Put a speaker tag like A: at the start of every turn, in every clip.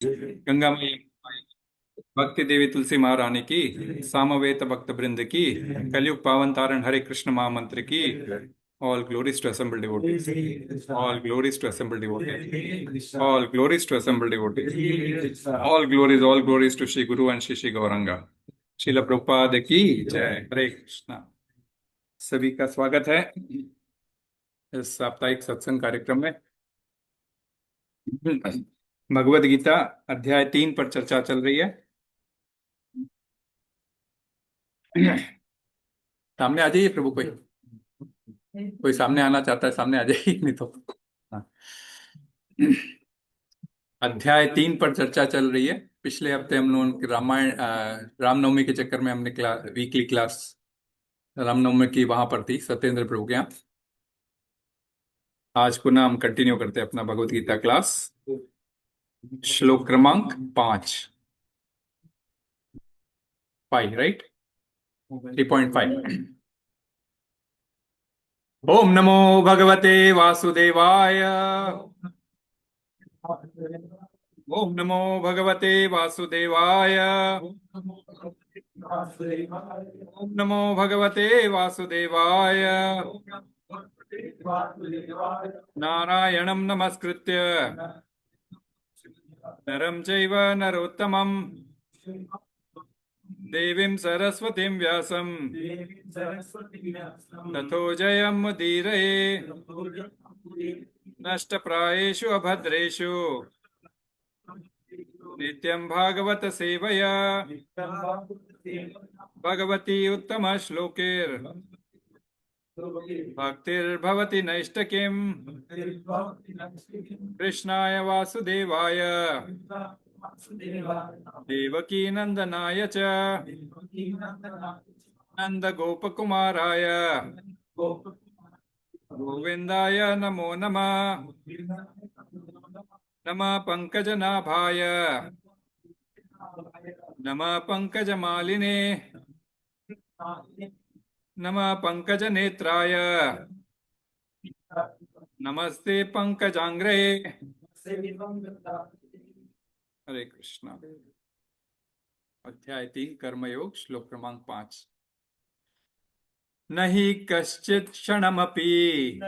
A: गंगा मैया भक्ति देवी तुलसी महारानी की, सामवेद भक्त वृंद की, कलयुग पावन तारण हरे कृष्ण महामंत्र की। All glories to assemble devotees, all glories to assemble devotees, all glories to assemble devotees, all glories to Shri Guru and Shri Shri Gauranga. Srila Prabhupada की जय। हरे कृष्णा। सभी का स्वागत है इस साप्ताहिक सत्संग कार्यक्रम में। भगवद गीता अध्याय 3 पर चर्चा चल रही है। सामने आ जाइए प्रभु, कोई सामने आना चाहता है सामने आ जाइए, नहीं तो। हाँ। अध्याय 3 पर चर्चा चल रही है। पिछले हफ्ते हम लोगों की रामायण रामनवमी के चक्कर में हमने वीकली क्लास रामनवमी की वहां पर थी सत्येंद्र प्रभु के यहाँ। आज पुनः हम कंटिन्यू करते हैं अपना भगवत गीता क्लास। श्लोक क्रमांक 5, राइट, 3.5। ओम नमो भगवते वासुदेवाय। ओम नमो भगवते वासुदेवाय। ओम नमो भगवते वासुदेवाय। नारायणं नमस्कृत्य नरं चैव नरोत्तमं देवीं सरस्वतीं व्यासं ततो जयमुदीरये। नष्टप्रायेषु अभद्रेषु नित्यं भागवत सेवया भगवती उत्तम श्लोकेर भक्तिर्भवति नैष्टकिम्। कृष्णाय वासुदेवाय देवकी नंदनाय च नंदगोपकुमाराय गोविंदाय नमो नमः। नमः पंकजनाभाय नमः पंकजमालिने नमः पंकजनेत्राय नमस्ते पंकजांग्रे। हरे कृष्णा। अध्याय 3 कर्मयोग, श्लोक क्रमांक 5। नहि कश्चित् क्षणमपि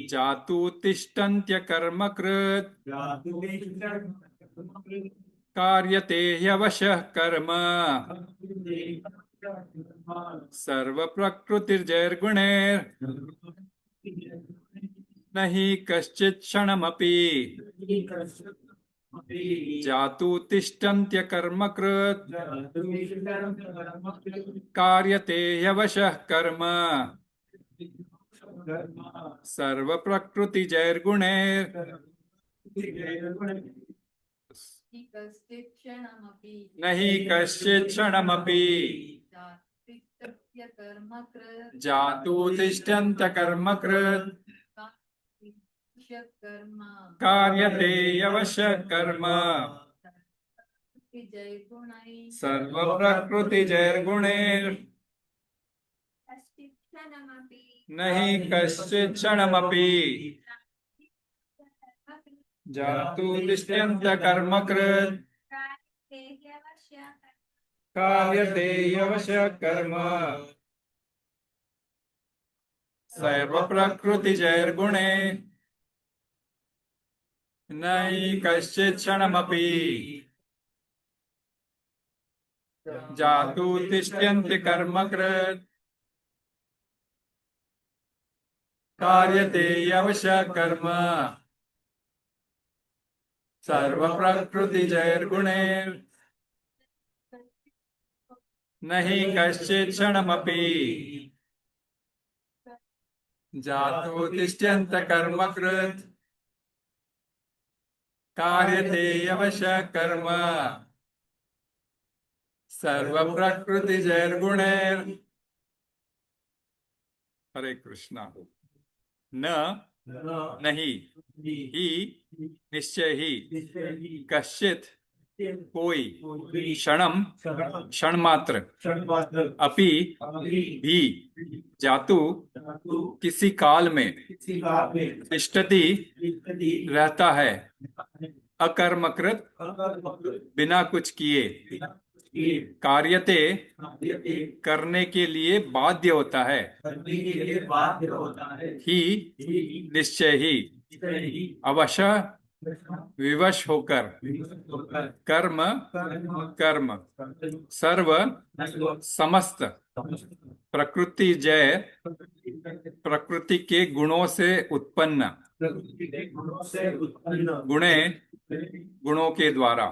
A: जातु तिष्ठन्त्यकर्मकृत् कार्यते ह्यवशः कर्म सर्वप्रकृतिर्जैर्गुणैर् नहि कश्चित् क्षणमपि जातु तिष्ठन्त्यकर्मकृत् कार्यते ह्यवशः कर्म सर्वप्रकृतिजैर्गुणैर् नहि कश्चित् क्षणमपि जातु तिष्ठन्त्यकर्मकृत् कार्यते ह्यवशः कर्म सर्वप्रकृतिजैर्गुणैर् नहि कश्चित् क्षणमपि जातु तिष्ठन्त्यकर्मकृत् कार्यते ह्यवशः कर्म सर्वप्रकृतिजैर्गुणैर् नहि कश्चित् क्षणमपि जातु तिष्ठन्त्यकर्मकृत् कार्यते ह्यवशः कर्म सर्वप्रकृतिजैर्गुणैर् नहि कश्चित् क्षणमपि जातु तिष्ठन्त्यकर्मकृत् कार्यते ह्यवशः कर्म सर्वप्रकृतिजैर्गुणैर्। हरे कृष्णा। न नहीं ही निश्चय ही कश्चित् कोई, क्षणम, क्षण मात्र, अपि, भी, जातु, किसी काल में, तिष्ठति, रहता है, अकर्मकृत, बिना कुछ किए, कार्यते, करने के लिए बाध्य होता है, ही, निश्चय ही, अवश्य, विवश होकर, कर्म, कर्म, सर्व, समस्त, प्रकृति जय, प्रकृति के गुणों से उत्पन्न, गुणे, गुणों के द्वारा।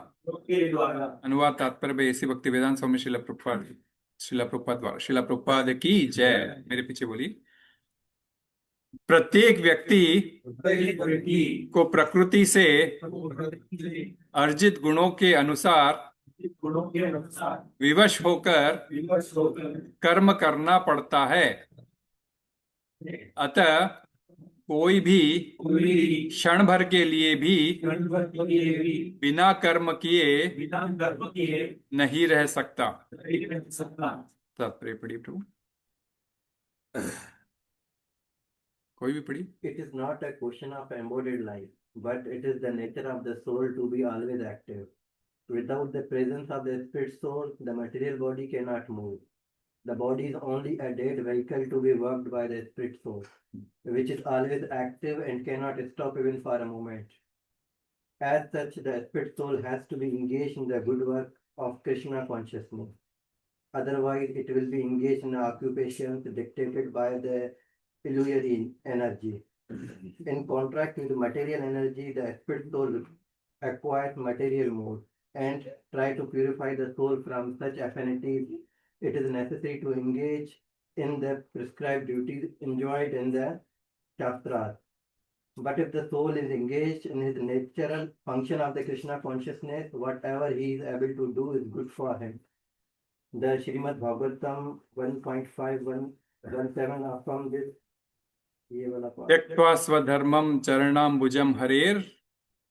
A: अनुवाद तात्पर्य ऐसी भक्ति वेदांत स्वामी शिला प्रभुपाद द्वारा। शिला प्रभुपाद की जय। मेरे पीछे बोली। प्रत्येक व्यक्ति को प्रकृति से अर्जित गुणों के अनुसार विवश होकर कर्म करना पड़ता है। अतः कोई भी क्षण भर के लिए भी बिना कर्म किए नहीं रह सकता। तात्पर्य पढ़िए प्रभु। कोई भी पढ़ी।
B: It is not a question of embodied life, but it is the nature of the soul to be always active. Without the presence of the spirit soul, the material body cannot move. The body is only a dead vehicle to be worked by the spirit soul, which is always active and cannot stop even for a moment. As such, the spirit soul has to be engaged in the good work of Krishna consciousness. Otherwise, it will be engaged in occupations dictated by the illusory energy. In contrast with material energy, the spirit soul acquires material mode and try to purify the soul from such affinities. It is necessary to engage in the prescribed duties enjoined in the Shastras. But if the soul is engaged in his natural function of the Krishna consciousness, whatever he is able to do is good for him. The Srimad Bhagavatam 1.517 from this.
A: त्यक्त्वा स्वधर्मं चरणाम्बुजं हरेर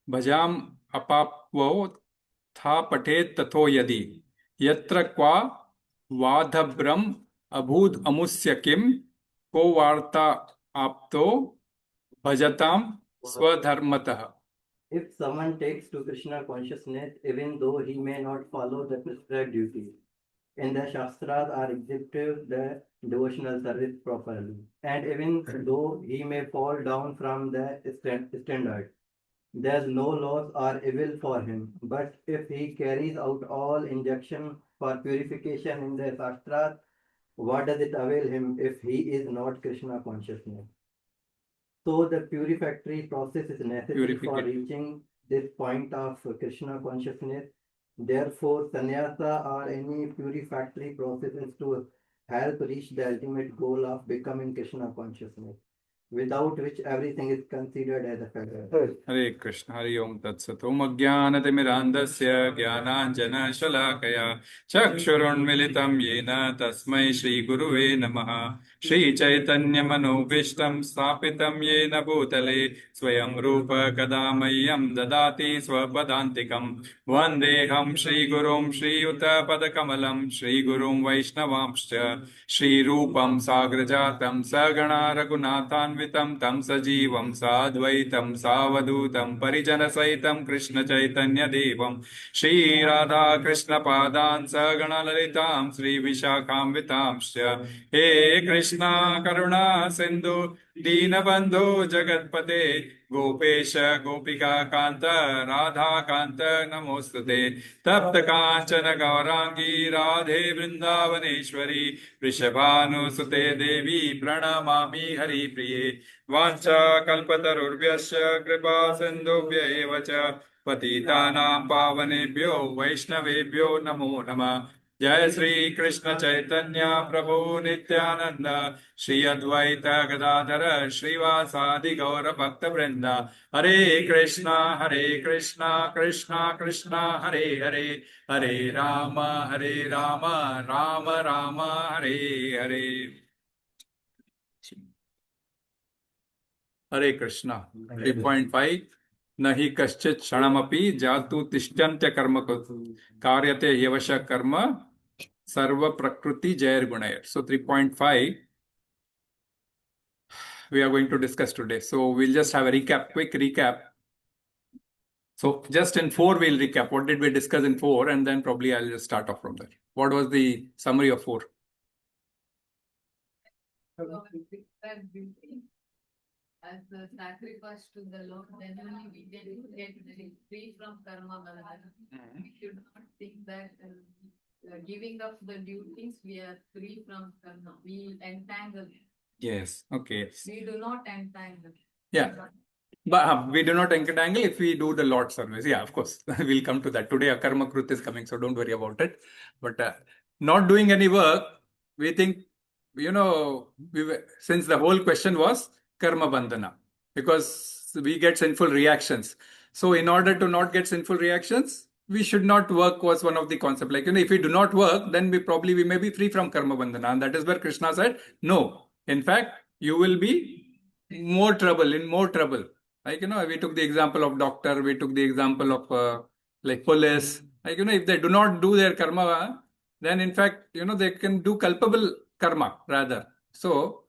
A: भजाम अपाप्वो था पठेत तथो यदि यत्र क्वा वाधभ्रम अभूद अमुस्य किम को वार्ता आप्तो भजताम स्वधर्मतः.
B: If someone takes to Krishna consciousness, even though he may not follow the prescribed duties, in the Shastras are exhibited the devotional service properly, and even though he may fall down from the standard, there is no loss or evil for him. But if he carries out all injunction for purification in the Shastras, what does it avail him if he is not Krishna consciousness? So the purificatory process is necessary for reaching this point of Krishna consciousness. Therefore, sannyasa or any purificatory process is to help reach the ultimate goal of becoming Krishna consciousness, without which everything is considered as a failure.
A: हरे कृष्ण. हरि ओम तत्सत्. ओम अज्ञानतिमिरान्धस्य ज्ञानाञ्जनशलाकया चक्षुरुन्मिलितं येन तस्मै श्रीगुरुवे नमः. श्रीचैतन्यमनोभीष्टं स्थापितं येन भूतले स्वयं रूप कदा मह्यं ददाति स्वपदान्तिकं. वन्देऽहं श्रीगुरुं श्रीयुतपदकमलं श्रीगुरुं वैष्णवांश्च श्रीरूपं साग्रजातं सगणा रघुनाथान्वितं तं सजीवं साद्वैतं सावधूतं परिजनसहितं कृष्णचैतन्यदेवं श्रीराधा कृष्णपादान् सगणललितां श्रीविशाखान्वितांश्च. हे कृष्णा करुणा सिन्धु दीनबन्धो जगत्पते गोपेश गोपिका कांत राधा कांत नमोस्तुते. तप्त कांचन गौरांगी राधे वृंदावनेश्वरी वृषभानुसुते देवी प्रणमामि हरिप्रिये. वाञ्छा कल्पतरुर्भ्यश्च कृपा सिन्धुभ्य एव च पतितानां पावनेभ्यो वैष्णवेभ्यो नमो नमः. जय श्री कृष्ण चैतन्य प्रभु नित्यानंद श्री अद्वैत गदाधर श्रीवासादि गौर भक्त वृंद. हरे कृष्णा कृष्णा कृष्णा हरे हरे हरे राम राम राम हरे हरे. हरे Krishna. 3.5 nahi kaśaṇ kṣaṇamapi jātu tiṣṭhaty kāryate avaśaḥ karma sarvaḥ prakṛti-jair guṇaiḥ. So 3.5 we are going to discuss today. So we'll just have a quick recap. So just in 4 we'll recap. What did we discuss in 4? And then probably I'll just start off from there. What was the summary of 4?
C: As the sacrifice to the Lord, then only we get free from karma bandhana. We should not think that giving up the duties, we are free from karma. We entangle.
A: Yes. Okay.
C: We do not entangle.
A: Yeah. But we do not entangle if we do the Lord service. Yeah, of course. We'll come to that. Today, akarma-kṛt is coming, so don't worry about it. But not doing any work, we think, since the whole question was karma bandhana, because we get sinful reactions. So in order to not get sinful reactions, we should not work was one of the concepts. Like, if we do not work, then we may be free from karma bandhana. And that is where Krishna said, no. In fact, you will be in more trouble. Like, we took the example of doctor, we took the example of like police. Like, if they do not do their karma, then in fact, they can do culpable karma rather. So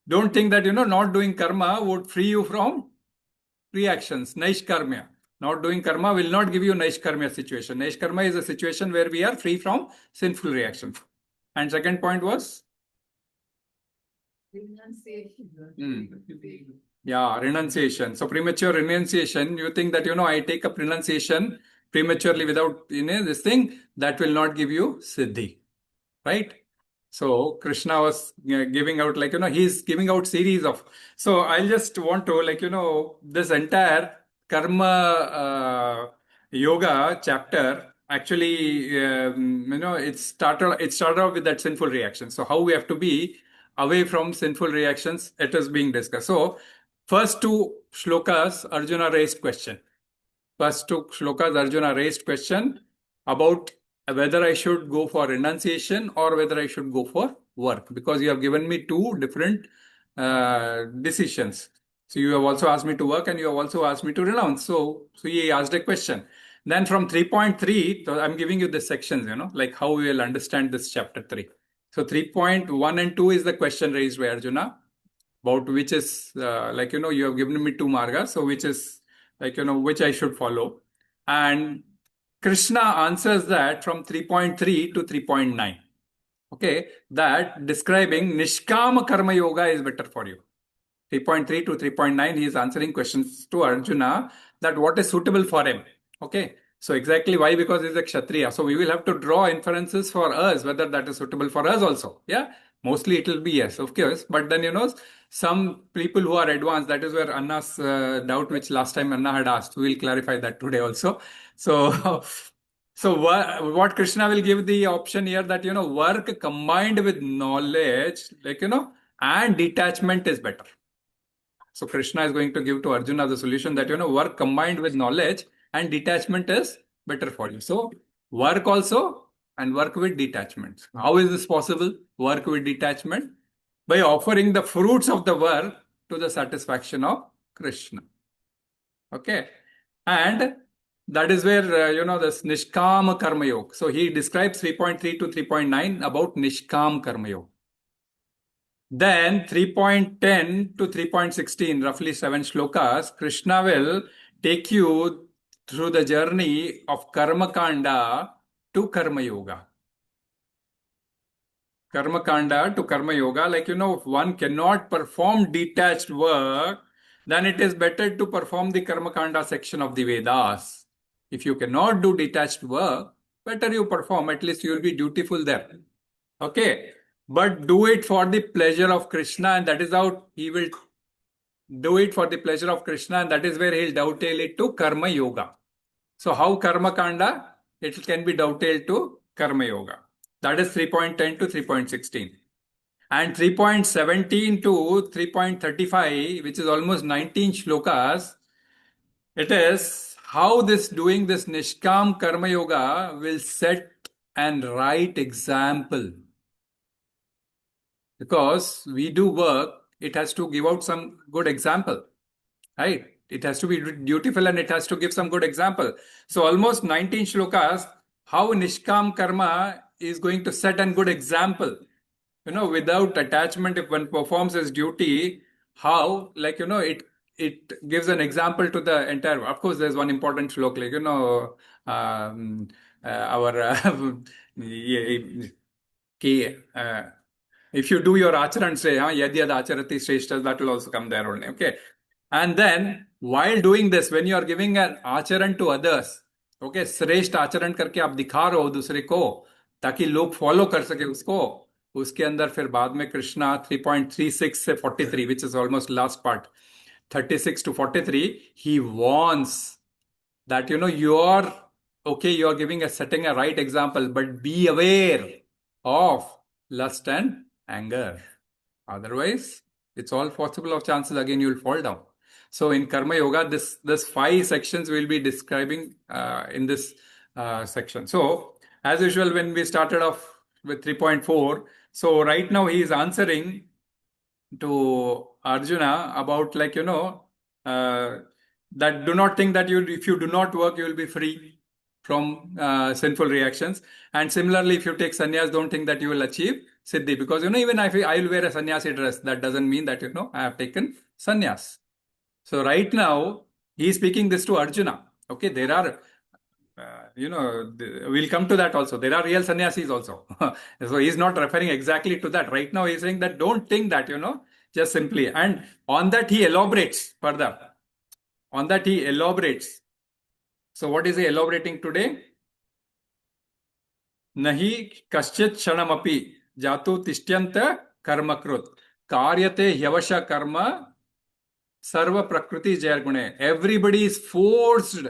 A: don't think that, not doing karma would free you from reactions. Naishkarmya. Not doing karma will not give you naishkarmya situation. Naishkarma is a situation where we are free from sinful reactions. And second point was?
C: Renunciation.
A: Yeah, renunciation. So premature renunciation, you think that, I take up renunciation prematurely without, this thing, that will not give you siddhi. Right? So Krishna was giving out, like, he's giving out series of. So I just want to, like, this entire karma yoga chapter, actually, it started off with that sinful reaction. So how we have to be away from sinful reactions, it is being discussed. So first 2 shlokas, Arjuna raised question. About whether I should go for renunciation or whether I should go for work, because you have given me 2 different decisions. So you have also asked me to work and you have also asked me to renounce. So he asked a question. Then from 3.3, so I'm giving you the sections, like how we will understand this chapter 3. So 3.1 and 2 is the question raised by Arjuna, about which is, you have given me 2 margas, so which is, which I should follow. And Krishna answers that from 3.3 to 3.9. Okay, that describing Nishkama Karma Yoga is better for you. 3.3 to 3.9, he is answering questions to Arjuna that what is suitable for him. Okay, so exactly why? Because he is a Kshatriya. So we will have to draw inferences for us, whether that is suitable for us also. Yeah, mostly it will be yes, of course. But then, some people who are advanced, that is where Anna's doubt, which last time Anna had asked, we will clarify that today also. So what Krishna will give the option here that, work combined with knowledge, and detachment is better. So Krishna is going to give to Arjuna the solution that, work combined with knowledge and detachment is better for you. So work also and work with detachment. How is this possible? Work with detachment by offering the fruits of the work to the satisfaction of Krishna. Okay. And that is where, this Nishkam Karma Yoga. So he describes 3.3 to 3.9 about Nishkam Karma Yoga. Then 3.10 to 3.16, roughly 7 shlokas, Krishna will take you through the journey of Karma-kṛt to Karma Yoga. Karma-kṛt to Karma Yoga, like, if one cannot perform detached work, then it is better to perform the Karma-kṛt section of the Vedas. If you cannot do detached work, better you perform, at least you will be dutiful there. Okay. But do it for the pleasure of Krishna, and that is how he will do it for the pleasure of Krishna, and that is where he will dovetail it to Karma Yoga. So how Karma-kṛt? It can be dovetailed to Karma Yoga. That is 3.10 to 3.16. And 3.17 to 3.35, which is almost 19 shlokas, it is how doing this Nishkam Karma Yoga will set an right example. Because we do work, it has to give out some good example, right? It has to be dutiful and it has to give some good example. So almost 19 shlokas, how Nishkam karma is going to set a good example. Without attachment, if one performs his duty, how, it gives an example to the entire. Of course, there's one important shlok, if you do your acharan, say, yad yad acharati shreshtas, that will also come there only. Okay. And then, while doing this, when you are giving an acharan to others, okay, श्रेष्ठ आचरण करके आप दिखा रहे हो दूसरे को, ताकि लोग फॉलो कर सके उसको, उसके अंदर फिर बाद में कृष्णा 3.36 से 43, which is almost last part, 36 to 43, he warns that, you're setting a right example, but be aware of lust and anger. Otherwise, it's all possible of chances again you'll fall down. So in Karma Yoga, this 5 sections we'll be describing in this section. So as usual, when we started off with 3.4, so right now he is answering to Arjuna about that do not think that if you do not work, you will be free from sinful reactions. And similarly, if you take sannyas, don't think that you will achieve siddhi. Because, even if I will wear a sannyasi dress, that doesn't mean that, I have taken sannyas. So right now, he is speaking this to Arjuna. Okay, there are, we'll come to that also. There are real sannyasis also. So he's not referring exactly to that. Right now, he's saying that don't think that, just simply. And on that, he elaborates further. On that, he elaborates. So what is he elaborating today? Nahi kaśtit kṣaṇam api jātu tiṣṭhaty akarma-kṛt kāryate avaśaḥ karma sarvaḥ prakṛti-jair guṇaiḥ. Everybody is forced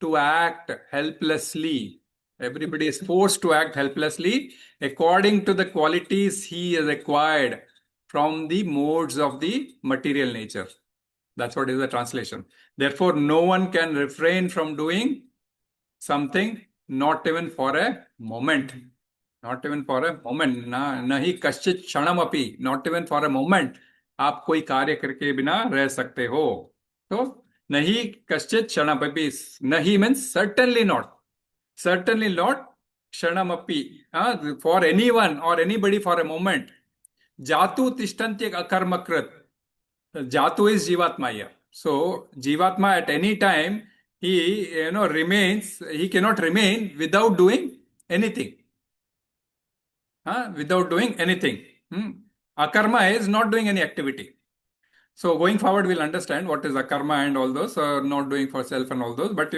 A: to act helplessly. Everybody is forced to act helplessly according to the qualities he has acquired from the modes of the material nature. That's what is the translation. Therefore, no one can refrain from doing something, not even for a moment. Not even for a moment. Nahi kaśtit kṣaṇam api. Not even for a moment. आप कोई कार्य करके बिना रह सकते हो. So, nahi kaśtit kṣaṇam api. Nahi means certainly not. Certainly not kṣaṇam api. For anyone or anybody for a moment. Jātu tiṣṭhaty akarma-kṛt. Jātu is Jivatma here. So, Jivatma at any time, he remains, he cannot remain without doing anything. Without doing anything. Akarma is not doing any activity. So, going forward, we'll understand what is akarma and all those, not doing for self and all those. But,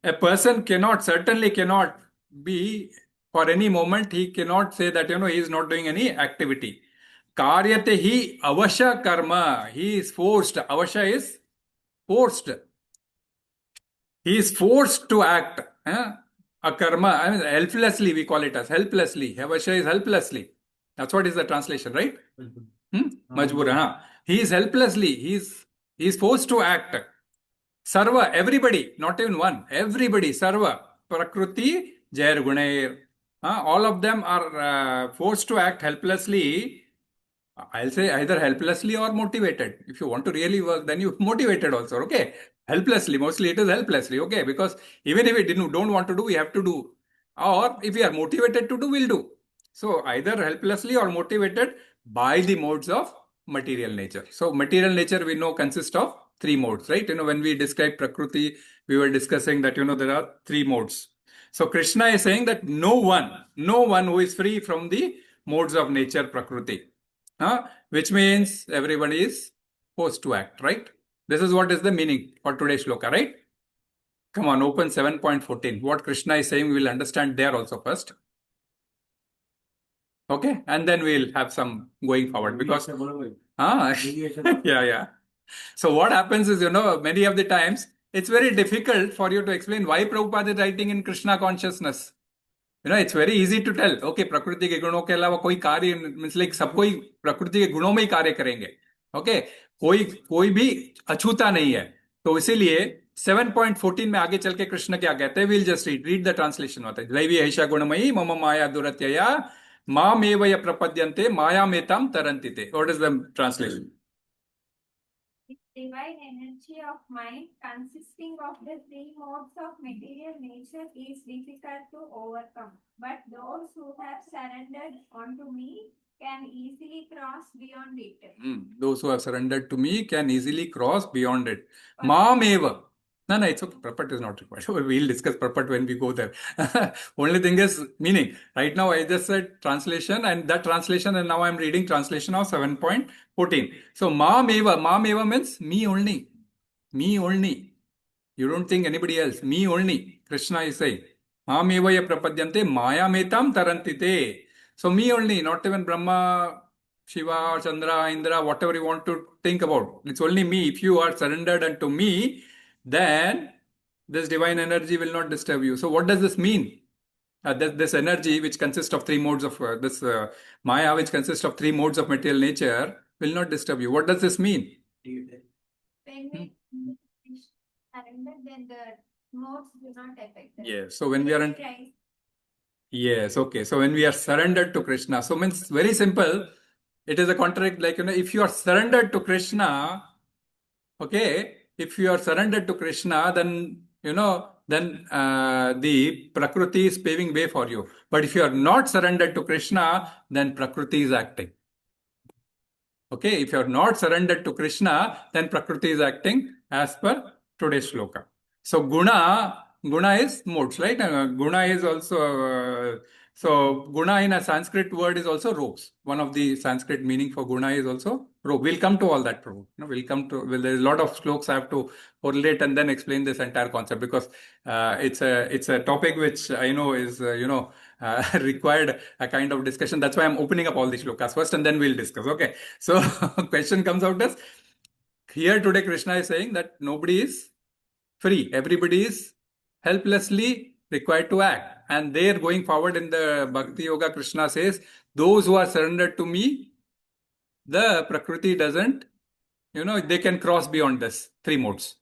A: a person certainly cannot be, for any moment, he cannot say that, he is not doing any activity. Kāryate hi avaśaḥ karma. He is forced. Avaśaḥ is forced. He is forced to act. Akarma, helplessly, we call it as helplessly. Avaśaḥ is helplessly. That's what is the translation, right? Majbur. He is helplessly. He is forced to act. Sarva, everybody, not even one. Everybody, sarva, prakṛti-jair guṇaiḥ. All of them are forced to act helplessly. I'll say either helplessly or motivated. If you want to really work, then you're motivated also, okay? Helplessly, mostly it is helplessly, okay? Because even if we don't want to do, we have to do. Or if we are motivated to do, we'll do. So either helplessly or motivated by the modes of material nature. So material nature we know consists of 3 modes, right? When we describe Prakriti, we were discussing that, there are 3 modes. So Krishna is saying that no one who is free from the modes of nature, Prakriti. Which means everybody is forced to act, right? This is what is the meaning for today's shloka, right? Come on, open 7.14. What Krishna is saying, we will understand there also first. Okay, and then we'll have some going forward because yeah. So what happens is, many of the times it's very difficult for you to explain why Prabhupada is writing in Krishna consciousness. It's very easy to tell. Okay, प्रकृति के गुणों के अलावा कोई कार्य means like सब कोई प्रकृति के गुणों में ही कार्य करेंगे. Okay, कोई भी अछूता नहीं है. तो इसीलिए 7.14 में आगे चल के कृष्ण क्या कहते हैं? We'll just read the translation होता है. दैवी ऐशा गुणमयी मम माया दुरत्यया माम एव य प्रपद्यन्ते मायामेताम तरन्ति ते. What is the translation?
D: divine energy of mind consisting of the three modes of material nature is difficult to overcome. But those who have surrendered unto me can easily cross beyond it.
A: Those who have surrendered to me can easily cross beyond it. Mam eva. No, it's okay. Prapat is not required. We'll discuss Prapat when we go there. Only thing is meaning. Right now, I just said translation, and that translation, and now I'm reading translation of 7.14. So, Mam eva means me only. Me only. You don't think anybody else. Me only. Krishna is saying. Mam eva ya prapadyante maya metam tarantite. So, me only, not even Brahma, Shiva, Chandra, Indra, whatever you want to think about. It's only me. If you are surrendered unto me, then this divine energy will not disturb you. So what does this mean? This energy, which consists of three modes of this Maya, which consists of three modes of material nature, will not disturb you. What does this mean?
D: When we surrender, then the modes do not affect us.
A: Yes. So when we are
D: Right.
A: Yes, okay. So when we are surrendered to Krishna, so means very simple. It is a contract, like, if you are surrendered to Krishna, okay, if you are surrendered to Krishna, then, then the Prakriti is paving way for you. But if you are not surrendered to Krishna, then Prakriti is acting. Okay, if you are not surrendered to Krishna, then Prakriti is acting as per today's shloka. So Guna is modes, right? Guna is also, so Guna in a Sanskrit word is also robes. One of the Sanskrit meaning for Guna is also robe. We'll come to all that, Prabhu. We'll come to, there's a lot of slokas I have to correlate and then explain this entire concept, because it's a topic which I know is, required a kind of discussion. That's why I'm opening up all the shlokas first and then we'll discuss. Okay. So question comes out as, here today Krishna is saying that nobody is free. Everybody is helplessly required to act. And there, going forward in the Bhakti Yoga, Krishna says, those who are surrendered to me, the Prakriti doesn't, they can cross beyond this three modes.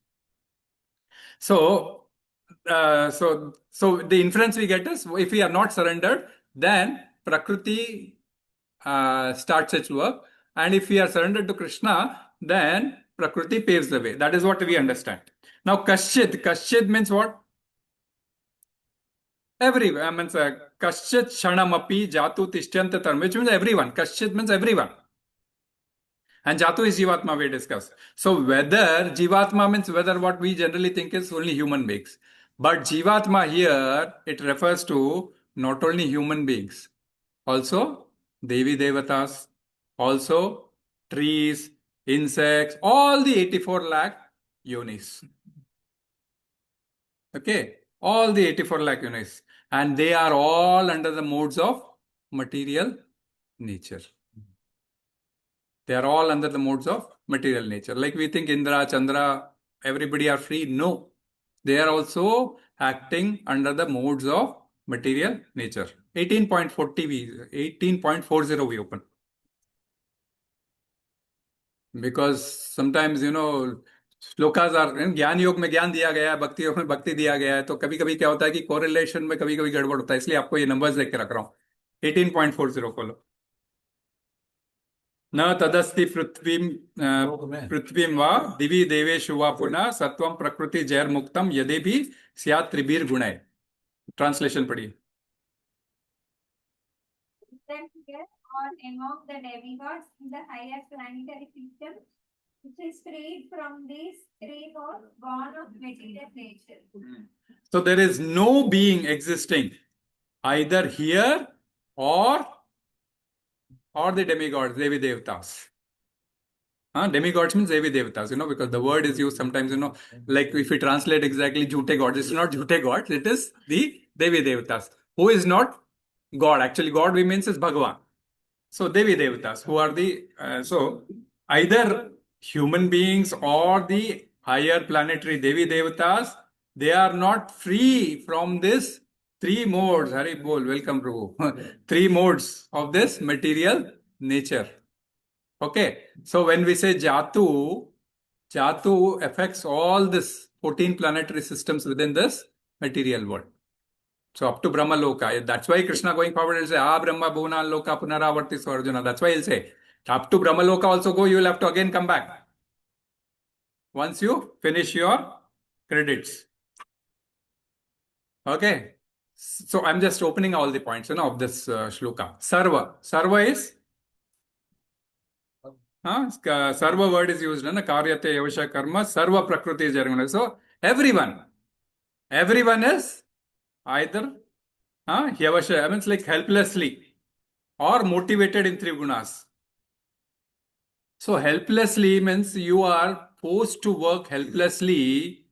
A: So the inference we get is, if we are not surrendered, then Prakriti starts its work. And if we are surrendered to Krishna, then Prakriti paves the way. That is what we understand. Now, kaścit means what? Everywhere. Means kaścit kṣaṇam api jātu tiṣṭhaty, which means everyone. Kaścit means everyone. And jātu is Jivatma, we discussed. So whether Jivatma means whether, what we generally think is only human beings. But Jivatma here, it refers to not only human beings, also Devi Devatas, also trees, insects, all the 84 lakh yonis. Okay, all the 84 lakh yonis. And they are all under the modes of material nature. They are all under the modes of material nature. Like we think Indra, Chandra, everybody are free. No, they are also acting under the modes of material nature. 18.40 we open. Because sometimes, shlokas are, Jnana Yoga में ज्ञान दिया गया है, भक्ति योग में भक्ति दिया गया है, तो कभी कभी क्या होता है कि कोरिलेशन में कभी कभी गड़बड़ होता है, इसलिए आपको ये नंबर्स देख के रख रहा हूं. 18.40 खोलो. न तदस्ति पृथ्वीं वा दिवि देवेषु वा पुनः सत्वं प्रकृति-जाir मुक्तम यदि भी स्यात् त्रिभिर गुणैः. ट्रांसलेशन पढ़िए.
D: Or among the demigods in the higher planetary system, which is freed from this three modes born of material nature.
A: So there is no being existing either here or the demigods, Devi Devatas. Demigods means Devi Devatas, because the word is used sometimes, like if we translate exactly Jhute gods, it's not Jhute gods, it is the Devi Devatas, who is not God. Actually, God we means is Bhagavan. So Devi Devatas, who are the, so either human beings or the higher planetary Devi Devatas, they are not free from this three modes. Hari Bol, welcome Prabhu. 3 modes of this material nature. Okay, so when we say jātu affects all this 14 planetary systems within this material world. So up to Brahma Loka. That's why Krishna going forward will say, Brahma Bhuna Loka Punaravarti Arjuna. That's why he'll say, up to Brahma Loka also go, you will have to again come back. once you finish your credits. Okay. So I'm just opening all the points, of this shloka. Sarva is sarva word is used, kāryate, avaśaḥ, karma, sarva prakṛti-jair. So everyone is either avaśaḥ, means like helplessly or motivated in three gunas. So helplessly means you are forced to work helplessly.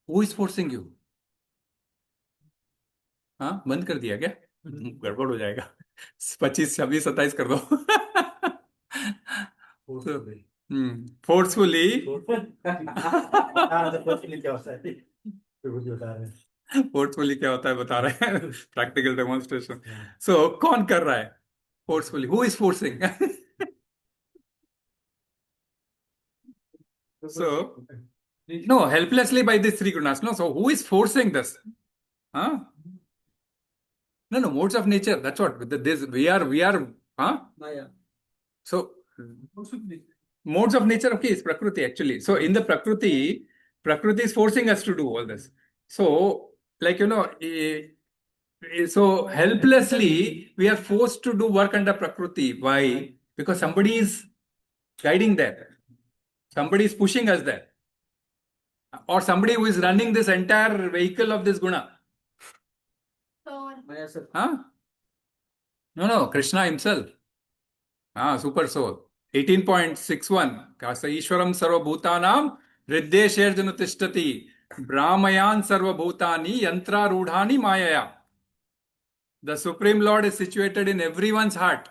A: Who is forcing you? बंद कर दिया क्या? गड़बड़ हो जाएगा. 25, 26, 27 कर दो. Forcefully. Forcefully क्या होता है बता रहे हैं. Practical demonstration. So कौन कर रहा है? Forcefully. Who is forcing? So no, helplessly by these three gunas. No, so who is forcing this? No, modes of nature. That's what. This we are. Maya. So modes of nature. Okay, is prakriti actually. So in the prakriti is forcing us to do all this. So so helplessly we are forced to do work under prakriti. Why? Because somebody is guiding there. Somebody is pushing us there. Or somebody who is running this entire vehicle of this guna. No, Krishna himself. Super soul. 18.61. Kasa Ishwaram sarva bhutanam riddhesherjana tiṣṭhaty brahmayan sarva bhutani yantra rudhani mayaya. The Supreme Lord is situated in everyone's heart,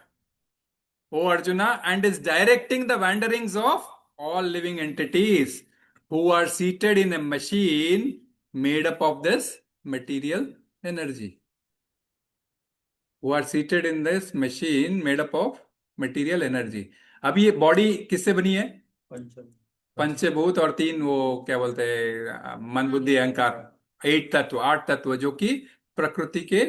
A: O Arjuna, and is directing the wanderings of all living entities who are seated in a machine made up of this material energy. Who are seated in this machine made up of material energy. अभी ये body किससे बनी है? पंचभूत और 3 वो क्या बोलते हैं मन बुद्धि अहंकार, 8 तत्व जो कि प्रकृति के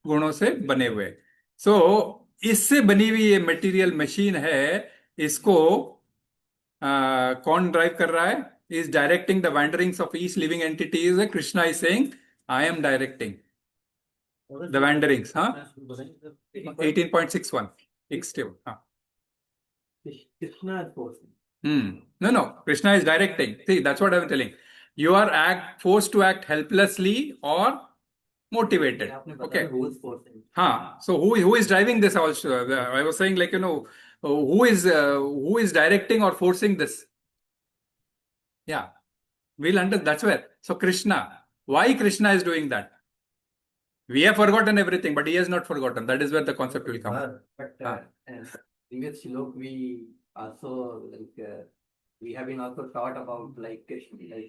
A: गुणों से बने हुए. सो इससे बनी हुई ये मटेरियल मशीन है. इसको कौन ड्राइव कर रहा है? Is directing the wanderings of each living entity. Is Krishna is saying, I am directing the wanderings. 18.61.
B: Krishna is forcing.
A: No. Krishna is directing. See, that's what I'm telling. You are forced to act helplessly or motivated. Okay.
B: Who is forcing?
A: So who is driving this also? I was saying who is directing or forcing this? Yeah. We'll understand. That's where. So Krishna. Why Krishna is doing that? We have forgotten everything, but he has not forgotten. That is where the concept will come.
B: But and previous shlok we also we have been also taught about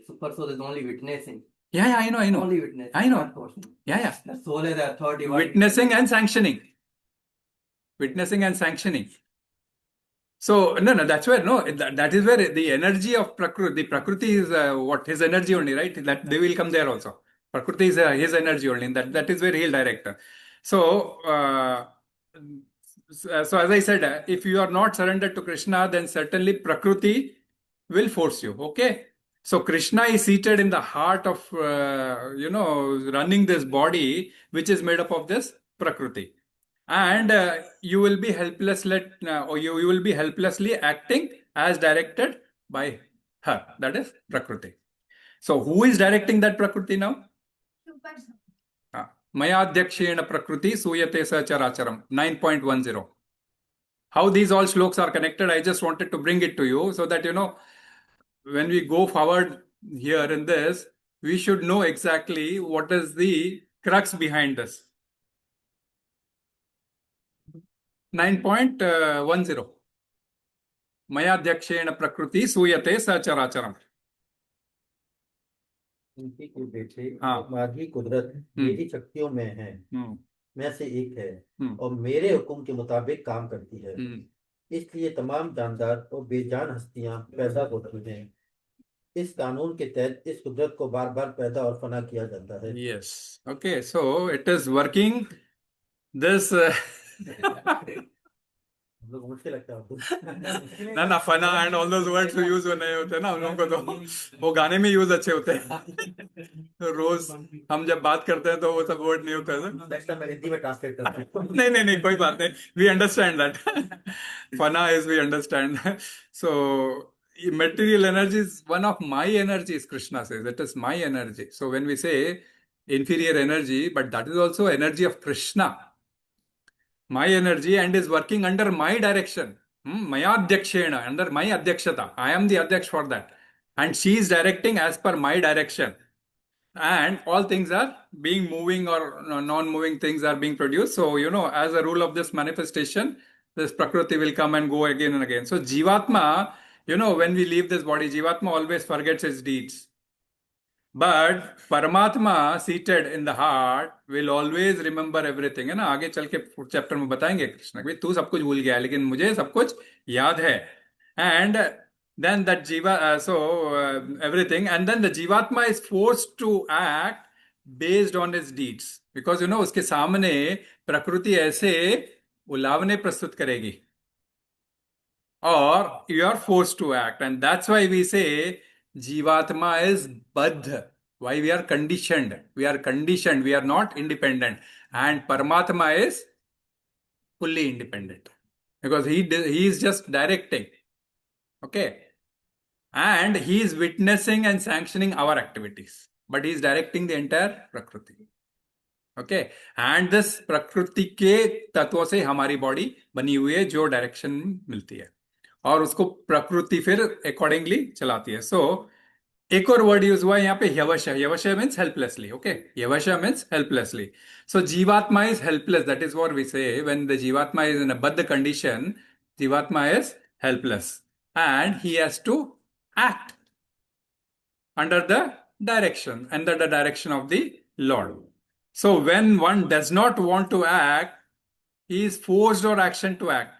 B: super soul is only witnessing.
A: Yeah, I know.
B: Only witnessing.
A: I know.
B: Yeah. The soul is the authority.
A: Witnessing and sanctioning. So no, that's where that is where the energy of prakriti. The prakriti is what his energy only, right? That they will come there also. Prakriti is his energy only. That is where he'll direct. So as I said, if you are not surrendered to Krishna, then certainly prakriti will force you. Okay. So Krishna is seated in the heart of running this body, which is made up of this prakriti. And you will be helplessly acting as directed by her. That is Prakriti. So who is directing that Prakriti now? Mayadhyakshena Prakriti Suyate Sacharacharam. 9.10. How these all shloks are connected, I just wanted to bring it to you so that when we go forward here in this, we should know exactly what is the crux behind this. 9.10. Mayadhyakshena Prakriti Suyate Sacharacharam.
E: उनकी बेटे माघी कुदरत मेरी शक्तियों में है, मैं से एक है और मेरे हुक्म के मुताबिक काम करती है. इसलिए तमाम जानदार और बेजान हस्तियां पैदा होती हैं. इस कानून के तहत इस कुदरत को बार बार पैदा और फना किया जाता है.
A: Yes. Okay. So it is working. This
E: लोग मुश्किल लगता है आपको।
A: ना फना एंड ऑल दोस वर्ड्स जो यूज नहीं होते ना, उन लोगों को तो वो गाने में यूज अच्छे होते हैं। तो रोज हम जब बात करते हैं तो वो सब वर्ड नहीं होता है ना।
E: नेक्स्ट टाइम मैं हिंदी में ट्रांसलेट करता हूँ।
A: नहीं, कोई बात नहीं, वी अंडरस्टैंड दैट। फना is we understand. So material energy is one of my energies, Krishna says that is my energy. So when we say inferior energy, but that is also energy of Krishna, my energy, and is working under my direction. Maya adhyakshena, under my adhyakshata. I am the adhyaksh for that. And she is directing as per my direction. And all things are being moving or non-moving things are being produced. So, as a rule of this manifestation, this prakriti will come and go again and again. So, Jivatma, when we leave this body, Jivatma always forgets its deeds. But Paramatma seated in the heart will always remember everything. है ना, आगे चल के chapter में बताएंगे कृष्ण भाई तू सब कुछ भूल गया है लेकिन मुझे सब कुछ याद है. And then that jiva everything, and then the jivatma is forced to act based on his deeds, because उसके सामने प्रकृति ऐसे उलावने प्रस्तुत करेगी और you are forced to act, and that's why we say Jivatma is Baddha. Why we are conditioned? We are conditioned. We are not independent. And Paramatma is fully independent because he is just directing. Okay. And he is witnessing and sanctioning our activities. But he is directing the entire Prakriti. Okay. And this Prakriti के तत्वों से हमारी body बनी हुई है जो direction मिलती है और उसको प्रकृति फिर अकॉर्डिंगली चलाती है. सो एक और वर्ड यूज हुआ है यहाँ पे यवशः. यवशः मीन्स हेल्पलेसली. ओके, यवशः मीन्स हेल्पलेसली. सो जीवात्मा is helpless. That is what we say when the जीवात्मा इज इन अ बद्ध कंडीशन. जीवात्मा is helpless and he has to act under the direction of the Lord. So when one does not want to act, he is forced or action to act.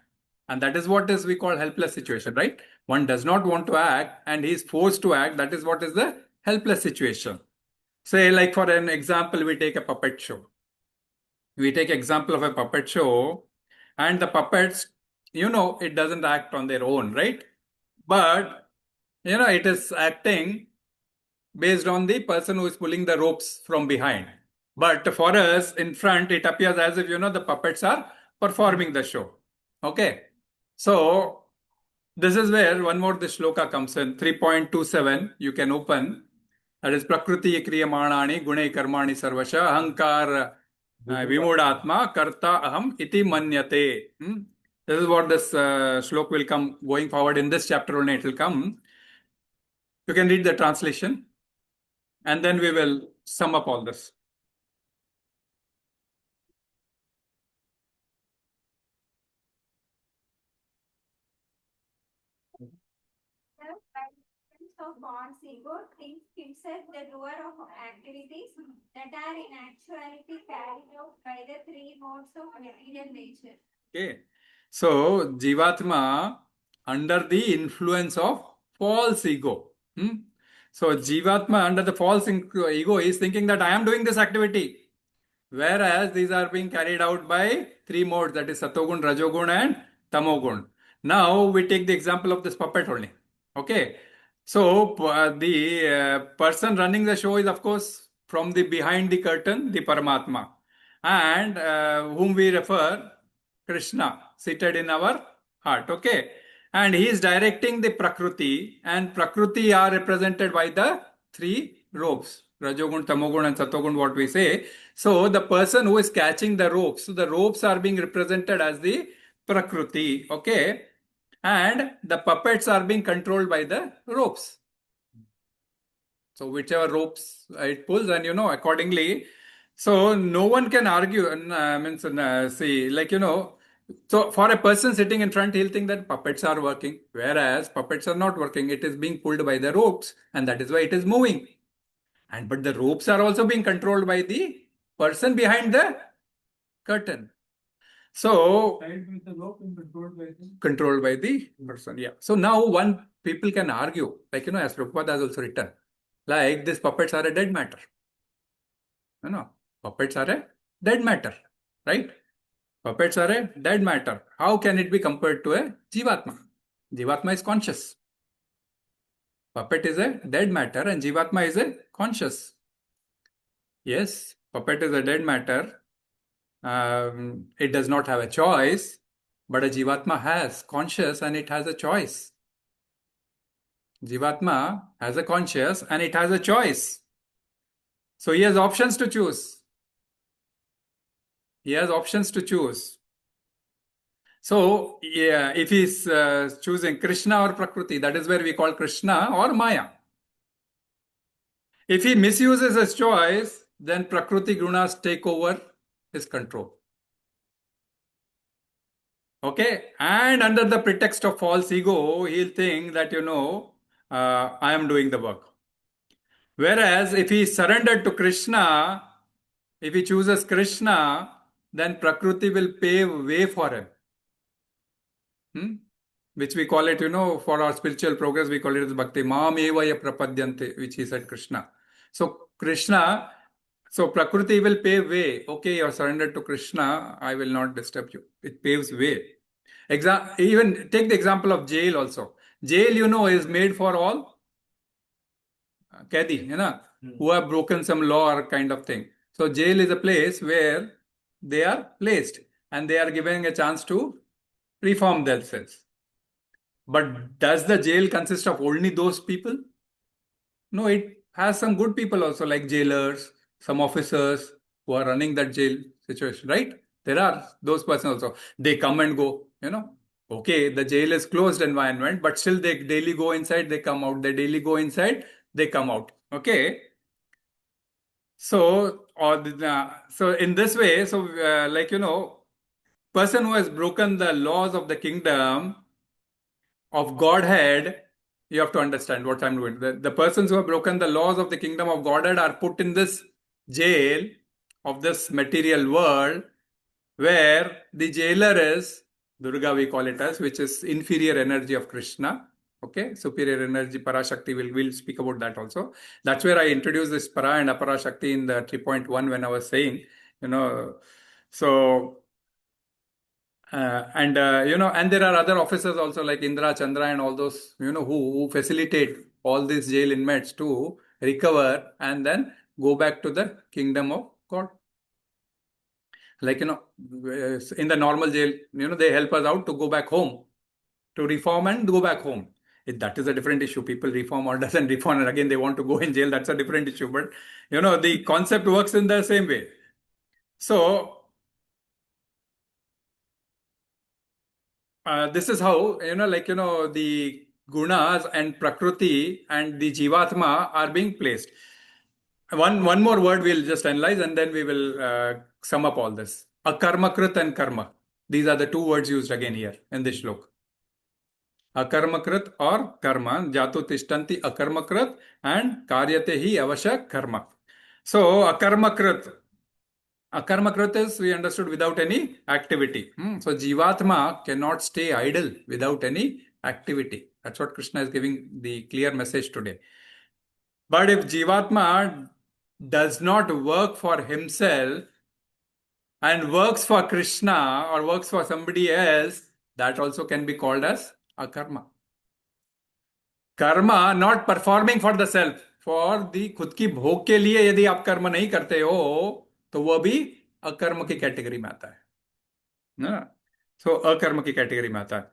A: And that is what is we call helpless situation, right? One does not want to act and he is forced to act. That is what is the helpless situation. Say, like for an example, we take a puppet show. We take example of a puppet show and the puppets, it doesn't act on their own, right? But, it is acting based on the person who is pulling the ropes from behind. But for us, in front, it appears as if, the puppets are performing the show. Okay. So, this is where one more the shloka comes in. 3.27, you can open. That is prakrti kriyamanani guṇaiḥ karmani sarvaśaḥ ahankar vimudatma karta aham iti manyate. This is what this shlok will come going forward in this chapter only. It will come. You can read the translation and then we will sum up all this.
D: Of false ego thinks himself the doer of activities that are in actuality carried out by the three modes of material nature.
A: Okay. So, Jivatma under the influence of false ego. So, Jivatma under the false ego is thinking that I am doing this activity. Whereas these are being carried out by three modes, that is Satogun, Rajogun and Tamogun. Now, we take the example of this puppet only. Okay. So, the person running the show is, of course, from the behind the curtain, the Paramatma. And whom we refer, Krishna, seated in our heart. Okay. And he is directing the Prakriti, and Prakriti are represented by the three ropes. Rajogun, Tamogun and Satogun, what we say. So, the person who is catching the ropes, so the ropes are being represented as the Prakriti. Okay. And the puppets are being controlled by the ropes. So whichever ropes it pulls, and accordingly. So no one can argue. So for a person sitting in front, he'll think that puppets are working, whereas puppets are not working. It is being pulled by the ropes, and that is why it is moving. But the ropes are also being controlled by the person behind the curtain. So, controlled by the person, yeah. So now people can argue, like, as Prabhupada has also written, like these puppets are a dead matter. Puppets are a dead matter, right? Puppets are a dead matter. How can it be compared to a Jivatma? Jivatma is conscious. Puppet is a dead matter and Jivatma is a conscious. Yes, puppet is a dead matter. It does not have a choice, but a Jivatma has conscious and it has a choice. Jivatma has a conscious and it has a choice. So he has options to choose. He has options to choose. So yeah, if he's choosing Krishna or Prakriti, that is where we call Krishna or Maya. If he misuses his choice, then Prakriti gunas take over his control. Okay, and under the pretext of false ego, he'll think that, I am doing the work. Whereas if he surrendered to Krishna, if he chooses Krishna, then Prakriti will pave way for him. Which we call it, for our spiritual progress, we call it as bhakti. Mam evaya prapadyante, which he said Krishna. So Prakriti will pave way. Okay, you're surrendered to Krishna, I will not disturb you. It paves way. Even take the example of jail also. Jail, is made for all Kaidi, who have broken some law or kind of thing. So jail is a place where they are placed and they are given a chance to reform themselves. But does the jail consist of only those people? No, it has some good people also, like jailers, some officers who are running that jail situation, right? There are those persons also. They come and go, Okay, the jail is closed environment, but still they daily go inside, they come out. They daily go inside, they come out. Okay. So in this way, person who has broken the laws of the kingdom of Godhead, you have to understand what I'm doing. The persons who have broken the laws of the kingdom of Godhead are put in this jail of this material world, where the jailer is Durga, we call it as, which is inferior energy of Krishna. Okay, superior energy, Parashakti, we'll speak about that also. That's where I introduced this Para and Aparashakti in the 3.1 when I was saying, so and there are other officers also like Indra, Chandra and all those, who facilitate all these jail inmates to recover and then go back to the kingdom of God. Like, in the normal jail, they help us out to go back home, to reform and go back home. That is a different issue. People reform or doesn't reform and again they want to go in jail. That's a different issue. But, the concept works in the same way. So, this is how, the gunas and prakriti and the jivatma are being placed. One more word we'll just analyze and then we will sum up all this. Akarma-kṛt and karma. These are the two words used again here in this shlok. Akarma-kṛt or karma. Jātu tiṣṭhaty akarma-kṛt and kāryate hi avaśaḥ karma. So akarma-kṛt. Akarma-kṛt is, we understood, without any activity. So Jivatma cannot stay idle without any activity. That's what Krishna is giving the clear message today. But if Jivatma does not work for himself and works for Krishna or works for somebody else, that also can be called as akarma. Karma, not performing for the self. For the खुद की भोग के लिए यदि आप कर्म नहीं करते हो तो वो भी अकर्म की कैटेगरी में आता है ना. सो अकर्म की कैटेगरी में आता है.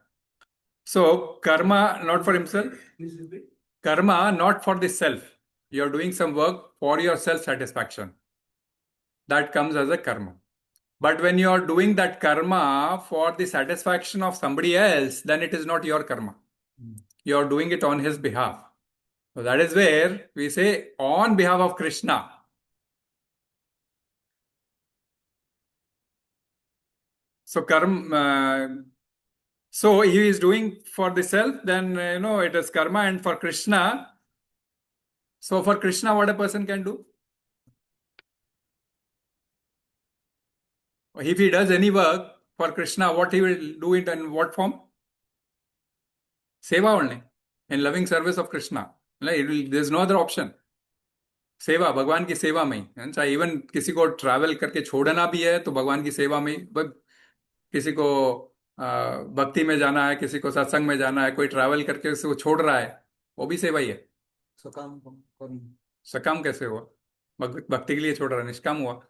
A: सो कर्मा नॉट फॉर हिमसेल्फ, कर्मा not for the self. You are doing some work for your self satisfaction. That comes as a karma. But when you are doing that karma for the satisfaction of somebody else, then it is not your karma. You are doing it on his behalf. So that is where we say on behalf of Krishna. So karma, so he is doing for the self, then it is karma, and for Krishna. So for Krishna, what a person can do? If he does any work for Krishna, what he will do it in what form? Seva only, in loving service of Krishna. There's no other option. सेवा, भगवान की सेवा में. Even किसी को travel करके छोड़ना भी है तो भगवान की सेवा में. किसी को भक्ति में जाना है, किसी को सत्संग में जाना है, कोई ट्रैवल करके उसको छोड़ रहा है, वो भी सेवा ही है। सकाम कैसे हुआ? भक्ति के लिए छोड़ रहा है, निष्काम हुआ।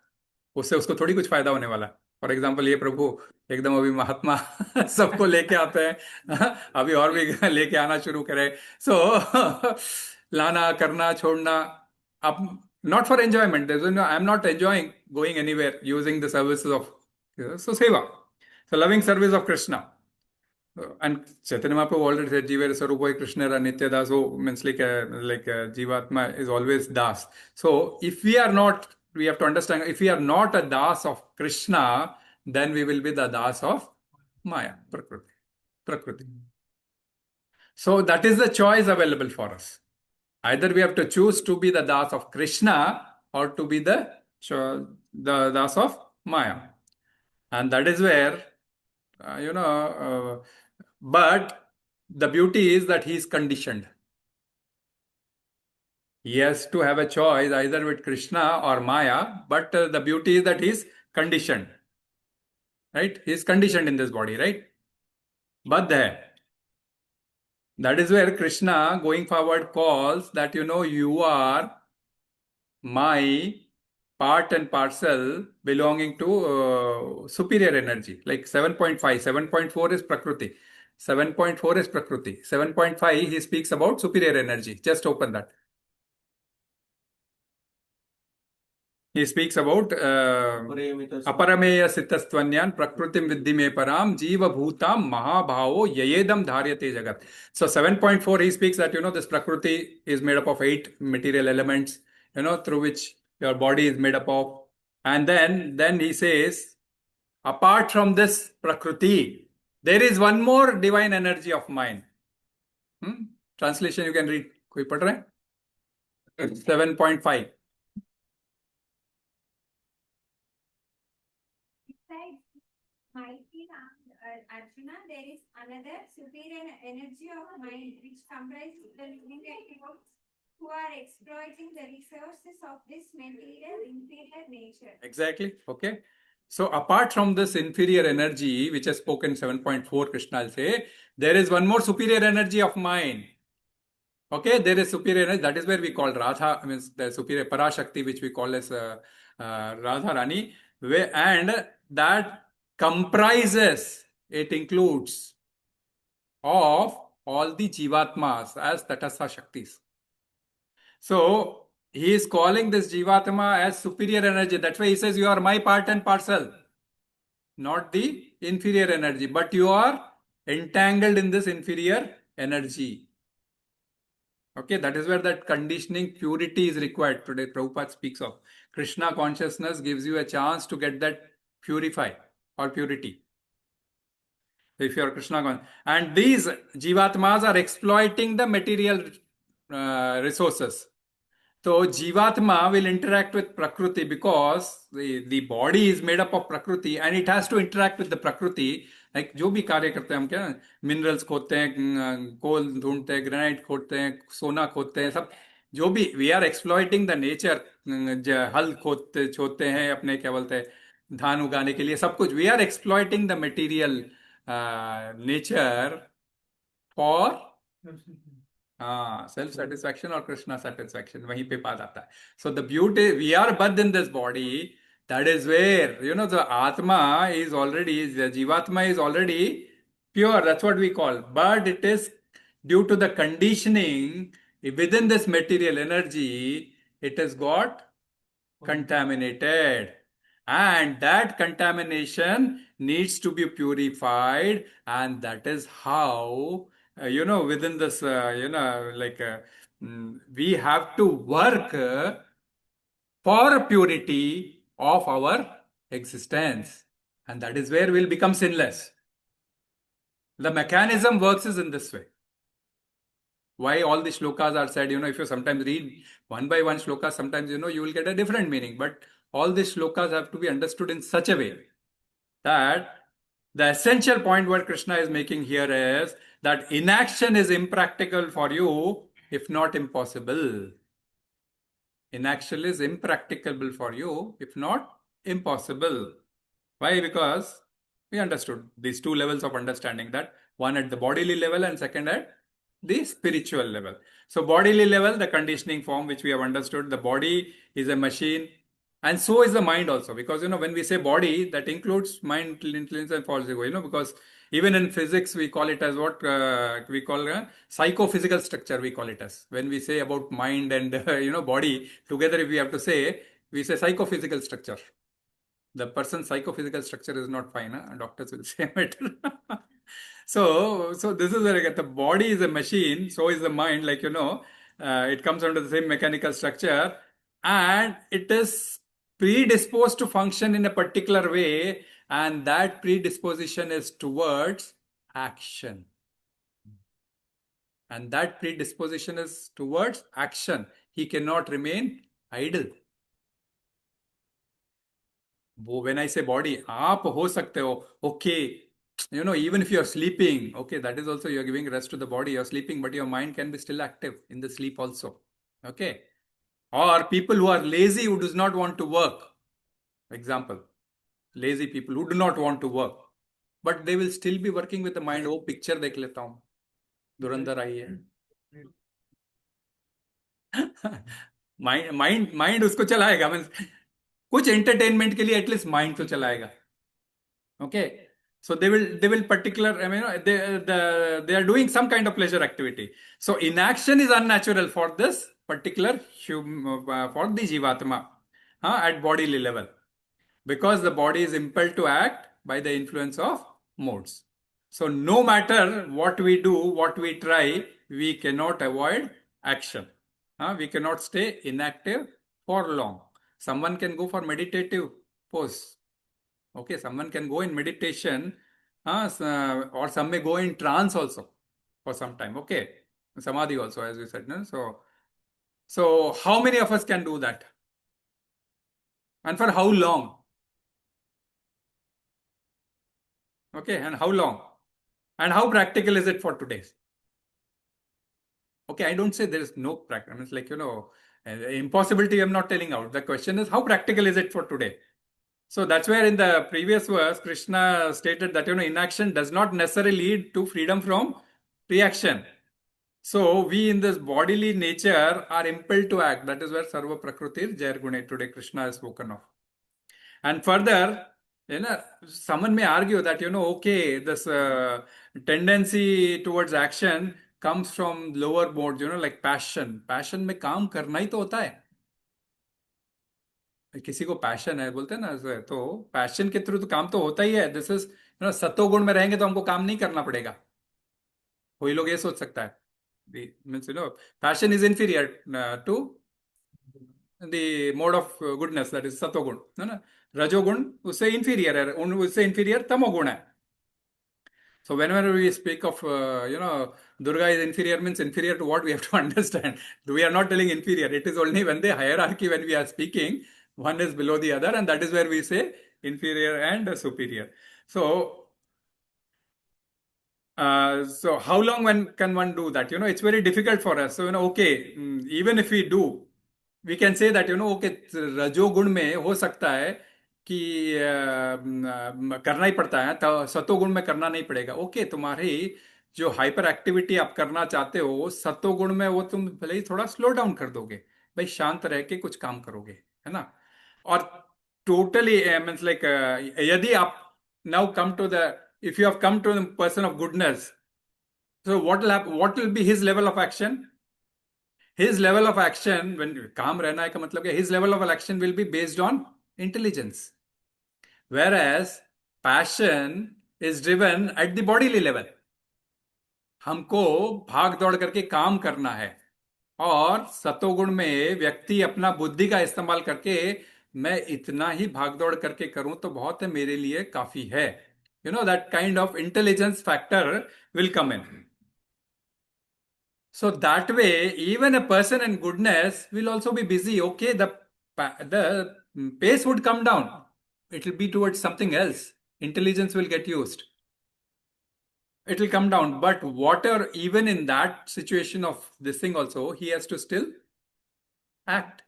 A: उससे उसको थोड़ी कुछ फायदा होने वाला है। फॉर एग्जाम्पल, ये प्रभु एकदम अभी महात्मा सबको लेके आते हैं, अभी और भी लेके आना शुरू करें। सो लाना करना छोड़ना, अब not for enjoyment, I am not enjoying going anywhere using the services of, so सेवा, so loving service of Krishna. And Chaitanya Mahaprabhu already said, Jiva Sarupa Krishna Nitya Das, so means like Jivatma is always Das. So if we are not, we have to understand, if we are not a Das of Krishna, then we will be the Das of Maya, Prakriti. So that is the choice available for us. Either we have to choose to be the Das of Krishna or to be the Das of Maya. And that is where, but the beauty is that he is conditioned. He has to have a choice either with Krishna or Maya, but the beauty is that he is conditioned. Right? He is conditioned in this body, right? But that is where Krishna going forward calls that, you are my part and parcel belonging to superior energy, like 7.5. 7.4 is Prakriti. 7.4 is Prakriti. 7.5, he speaks about superior energy. Just open that. He speaks about aparameya sitastvanyaan prakrutim viddhi me param jiva bhutam mahabhavo yayedam dharyate jagat. So 7.4, he speaks that, this Prakriti is made up of 8 material elements, through which your body is made up of. And then he says, apart from this Prakriti, there is one more divine energy of mine. Translation you can read. Koi padh raha hai? 7.5.
D: Besides mighty Arjuna, there is another superior energy of mind which comprises the living entities who are exploiting the resources of this material inferior nature. Exactly.
A: Okay. So apart from this inferior energy, which is spoken 7.4, Krishna will say, there is one more superior energy of mine. Okay, there is superior energy. That is where we call Radha, means the superior Parashakti, which we call as Radha Rani. And that comprises, it includes of all the Jivatmas as Tatastha Shaktis. So he is calling this Jivatma as superior energy. That's why he says, you are my part and parcel, not the inferior energy, but you are entangled in this inferior energy. Okay, that is where that conditioning purity is required. Today, Prabhupada speaks of Krishna consciousness gives you a chance to get that purify or purity. If you are Krishna conscious. And these Jivatmas are exploiting the material resources. So Jivatma will interact with Prakriti because the body is made up of Prakriti and it has to interact with the Prakriti. Like जो भी कार्य करते हैं हम क्या minerals खोदते हैं, कोल ढूंढते हैं, ग्रेनाइट खोदते हैं, सोना खोदते हैं, सब जो भी we are exploiting the nature, हल खोदते छोड़ते हैं अपने क्या बोलते हैं धान उगाने के लिए, सब कुछ we are exploiting the material nature for self satisfaction और कृष्णा सेटिस्फैक्शन, वहीं पे बात आता है. So the beauty, we are बद्ध in this body. That is where, the Atma is already, the Jivatma is already pure. That's what we call. But it is due to the conditioning within this material energy, it has got contaminated. And that contamination needs to be purified. And that is how, within this, we have to work for purity of our existence, and that is where we'll become sinless. The mechanism works is in this way. Why all the shlokas are said, if you sometimes read one by one shloka, sometimes you will get a different meaning, but all these shlokas have to be understood in such a way that the essential point what Krishna is making here is that inaction is impractical for you, if not impossible. Inaction is impracticable for you, if not impossible. Why? Because We understood these two levels of understanding, that one at the bodily level and second at the spiritual level. So bodily level, the conditioning form which we have understood, the body is a machine, and so is the mind also, because when we say body, that includes mind, intelligence and false ego, because even in physics we call it as what we call psychophysical structure, we call it as. When we say about mind and body together, if we have to say, we say psychophysical structure. The person's psychophysical structure is not fine, huh? Doctors will say it. So this is where the body is a machine, so is the mind, it comes under the same mechanical structure, and it is predisposed to function in a particular way, and that predisposition is towards action. And that predisposition is towards action. He cannot remain idle. When I say body, आप हो सकते हो, okay, even if you are sleeping, okay, that is also you are giving rest to the body, you are sleeping, but your mind can be still active in the sleep also, okay. Or people who are lazy, who does not want to work, example, lazy people who do not want to work, but they will still be working with the mind. Oh, picture देख लेता हूँ, धुरंधर आई है. Mind उसको चलाएगा, कुछ entertainment के लिए at least mind तो चलाएगा. Okay, so they will particular. I mean, they are doing some kind of pleasure activity. So inaction is unnatural for this particular for the jivatma at bodily level, because the body is impelled to act by the influence of modes. So no matter what we do, what we try, we cannot avoid action. We cannot stay inactive for long. Someone can go for meditative pose. Okay, someone can go in meditation, or some may go in trance also for some time. Okay, samadhi also, as we said. No? So how many of us can do that? And for how long? Okay, and how long? And how practical is it for today? Okay, I don't say there is no practice. It's like, impossibility I'm not telling out. The question is, how practical is it for today? So that's where in the previous verse, Krishna stated that, inaction does not necessarily lead to freedom from reaction. So we in this bodily nature are impelled to act. That is where sarvaḥ prakṛti-jair guṇaiḥ today Krishna has spoken of. And further, someone may argue that, okay, this tendency towards action comes from lower modes, like passion. Passion में काम करना ही तो होता है. किसी को passion है बोलते हैं ना, तो पैशन के थ्रू तो काम तो होता ही है. दिस इज सत्वगुण में रहेंगे तो हमको काम नहीं करना पड़ेगा. कोई लोग ये सोच सकता है. Means passion is inferior to the mode of goodness, that is sattvaguna, है ना. रजोगुण उससे इंफीरियर है, उससे इंफीरियर तमोगुण है. So whenever we speak of, Durga is inferior, means inferior to what we have to understand. We are not telling inferior. It is only when the hierarchy, when we are speaking, one is below the other, and that is where we say inferior and superior. So how long can one do that? It's very difficult for us. So, okay, even if we do, we can say that, okay, रजोगुण में हो सकता है कि करना ही पड़ता है, तो सतोगुण में करना नहीं पड़ेगा. ओके, तुम्हारी जो हाइपर एक्टिविटी आप करना चाहते हो सतोगुण में, वो तुम भले ही थोड़ा स्लो डाउन कर दोगे, भाई शांत रह के कुछ काम करोगे, है ना. और टोटली मीन्स लाइक, यदि आप now come to the, if you have come to a person of goodness, so what will happen? What will be his level of action? His level of action, when calm रहना है का मतलब क्या, his level of action will be based on intelligence, whereas passion is driven at the bodily level. हमको भाग दौड़ करके काम करना है, और सतोगुण में व्यक्ति अपना बुद्धि का इस्तेमाल करके, मैं इतना ही भाग दौड़ करके करूं तो बहुत है, मेरे लिए काफी है. That kind of intelligence factor will come in. So that way, even a person in goodness will also be busy. Okay, the pace would come down. It will be towards something else. Intelligence will get used. It will come down. But whatever, even in that situation of this thing also, he has to still act.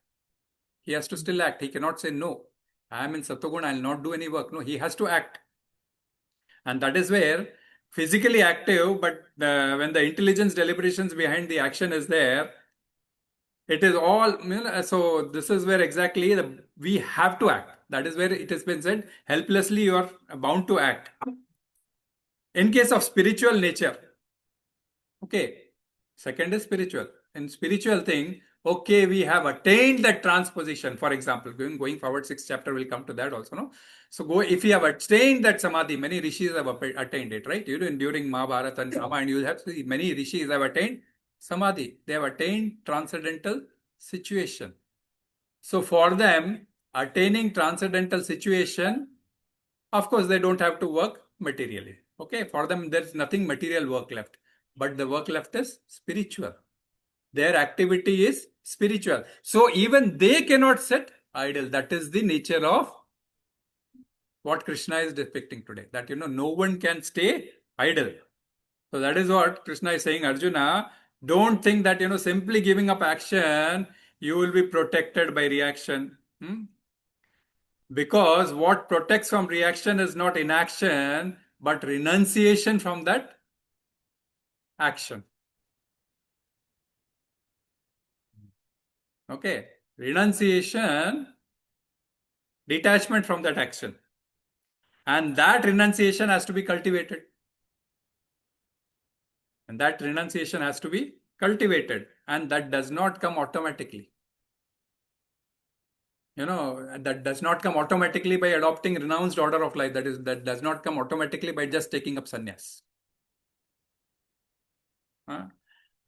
A: He has to still act. He cannot say, no, I am in Satoguna, I will not do any work. No, he has to act. And that is where physically active, but when the intelligence deliberations behind the action is there, it is all, so this is where exactly we have to act. That is where it has been said, helplessly you are bound to act. In case of spiritual nature, okay, second is spiritual. In spiritual thing, okay, we have attained that transposition. For example, going forward, 6th chapter will come to that also, no? So if you have attained that samadhi, many rishis have attained it, right? During Mahabharata and Rama, and you have to see many rishis have attained samadhi. They have attained transcendental situation. So for them, attaining transcendental situation, of course, they don't have to work materially. Okay, for them, there's nothing material work left. But the work left is spiritual. Their activity is spiritual. So even they cannot sit idle. That is the nature of what Krishna is depicting today. That, no one can stay idle. So that is what Krishna is saying, Arjuna, don't think that, simply giving up action, you will be protected by reaction. Because what protects from reaction is not inaction, but renunciation from that action. Okay, renunciation, detachment from that action. And that renunciation has to be cultivated. And that renunciation has to be cultivated. And that does not come automatically. That does not come automatically by adopting renounced order of life. That does not come automatically by just taking up sannyas.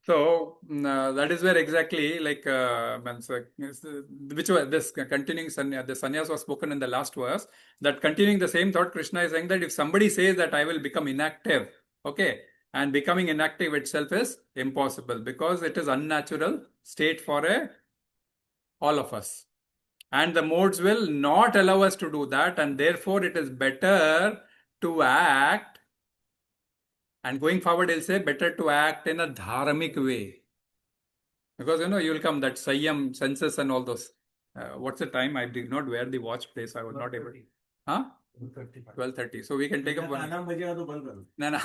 A: So that is where exactly, like, which was this continuing sannyas, the sannyas was spoken in the last verse. That continuing the same thought, Krishna is saying that if somebody says that I will become inactive, okay, and becoming inactive itself is impossible because it is unnatural state for all of us. And the modes will not allow us to do that, and therefore it is better to act. And going forward, he'll say better to act in a dharmic way. Because, you will come that Sayyam, senses and all those. What's the time? I did not wear the watch place. I was not able. Huh? 12:30. So we can take up one. No.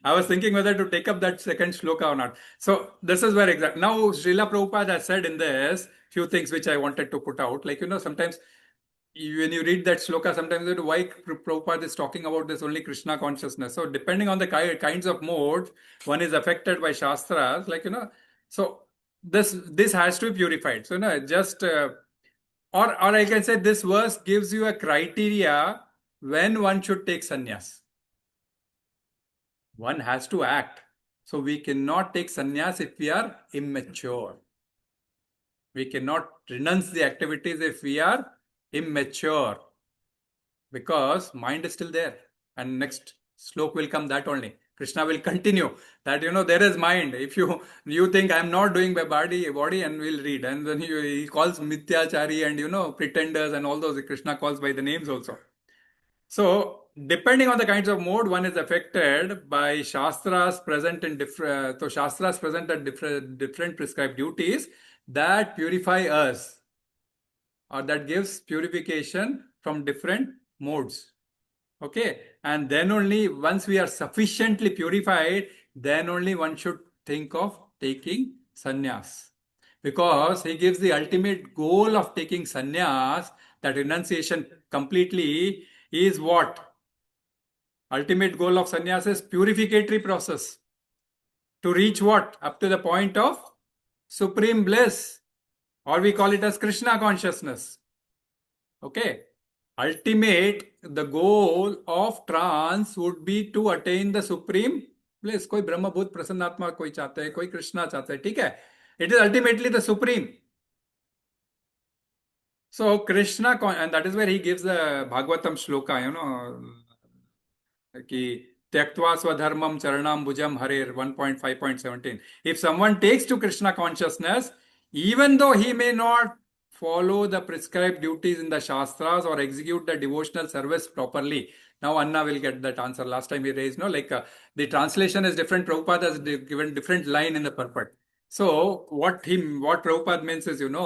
A: I was thinking whether to take up that second shloka or not. So this is where exactly. Now, Srila Prabhupada has said in this few things which I wanted to put out. Like, sometimes when you read that shloka, sometimes you know why Prabhupada is talking about this only Krishna consciousness. So depending on the kinds of modes, one is affected by Shastras, like, so this has to be purified. So, just, or I can say this verse gives you a criteria when one should take sannyas. One has to act. So we cannot take sannyas if we are immature. We cannot renounce the activities if we are immature, because mind is still there. And next slok will come that only. Krishna will continue that, there is mind. If you think I'm not doing by body, and we'll read. And then he calls mithyachari and, pretenders and all those. Krishna calls by the names also. So, depending on the kinds of mode, one is affected by Shastras present in different, so Shastras present at different prescribed duties that purify us, or that gives purification from different modes. Okay, and then only once we are sufficiently purified, then only one should think of taking sannyas. Because he gives the ultimate goal of taking sannyas, that renunciation completely, is what? Ultimate goal of sannyas is purificatory process. To reach what? Up to the point of supreme bliss. Or we call it as Krishna consciousness. Okay. Ultimate, the goal of trance would be to attain the supreme bliss. Koi Brahma Bhut Prasannatma koi chahta hai, koi Krishna chahta hai. Theek hai? It is ultimately the supreme. So Krishna, and that is where he gives the Bhagavatam shloka, ki Tyaktva Swadharmam Charanam Bhujam Harer 1.5.17. If someone takes to Krishna consciousness, even though he may not follow the prescribed duties in the Shastras or execute the devotional service properly. Now Anna will get that answer. Last time he raised, the translation is different. Prabhupada has given different line in the purport. So what Prabhupada means is, first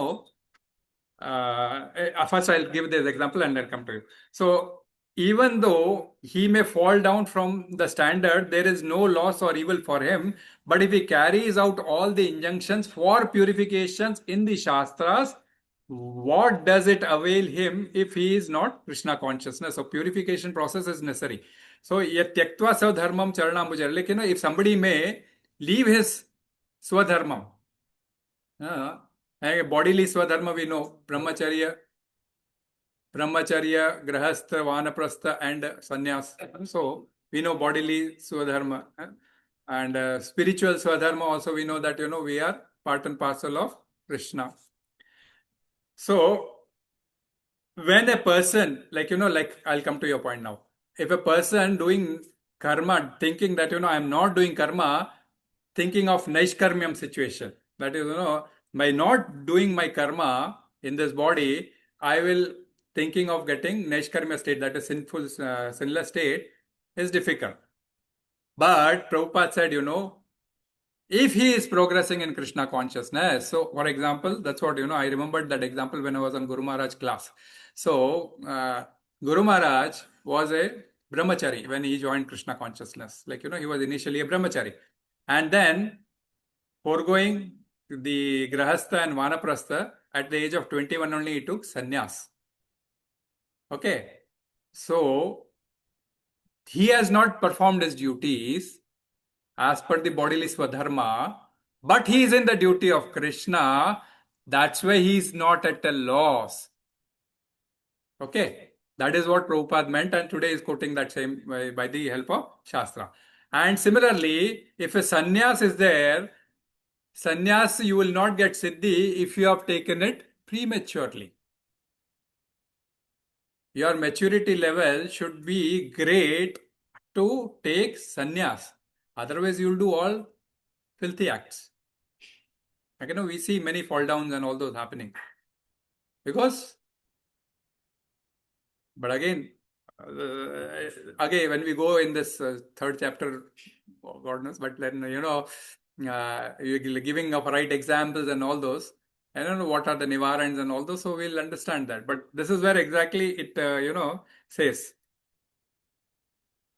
A: I'll give this example and then come to you. So even though he may fall down from the standard, there is no loss or evil for him. But if he carries out all the injunctions for purifications in the Shastras, what does it avail him if he is not Krishna consciousness? So purification process is necessary. So yat tyaktva swadharmam charanambujara. Like, if somebody may leave his swadharmam, bodily swadharma we know, brahmacharya, grahastha, vanaprastha, and sannyas. So we know bodily swadharma, and spiritual swadharma also we know that we are part and parcel of Krishna. So when a person, like I'll come to your point now. If a person doing karma, thinking that I'm not doing karma, thinking of naishkarmyam situation, that is by not doing my karma in this body, I will thinking of getting naishkarmya state, that is sinful, sinless state, is difficult. But Prabhupada said, if he is progressing in Krishna consciousness, so for example, that's what, I remembered that example when I was on Guru Maharaj class. So, Guru Maharaj was a brahmachari when he joined Krishna consciousness. Like, he was initially a brahmachari. And then, foregoing the grahastha and vanaprastha, at the age of 21 only he took sannyas. Okay. So, he has not performed his duties as per the bodily swadharma, but he is in the duty of Krishna. That's why he is not at a loss. Okay, that is what Prabhupada meant, and today is quoting that same by the help of Shastra. And similarly, if a sannyas is there, sannyas you will not get siddhi if you have taken it prematurely. Your maturity level should be great to take sannyas. Otherwise, you will do all filthy acts. Like, we see many fall downs and all those happening. Because, but again, when we go in this third chapter, God knows, but then, you're giving of right examples and all those. I don't know what are the nivarans and all those, so we'll understand that. But this is where exactly it, says.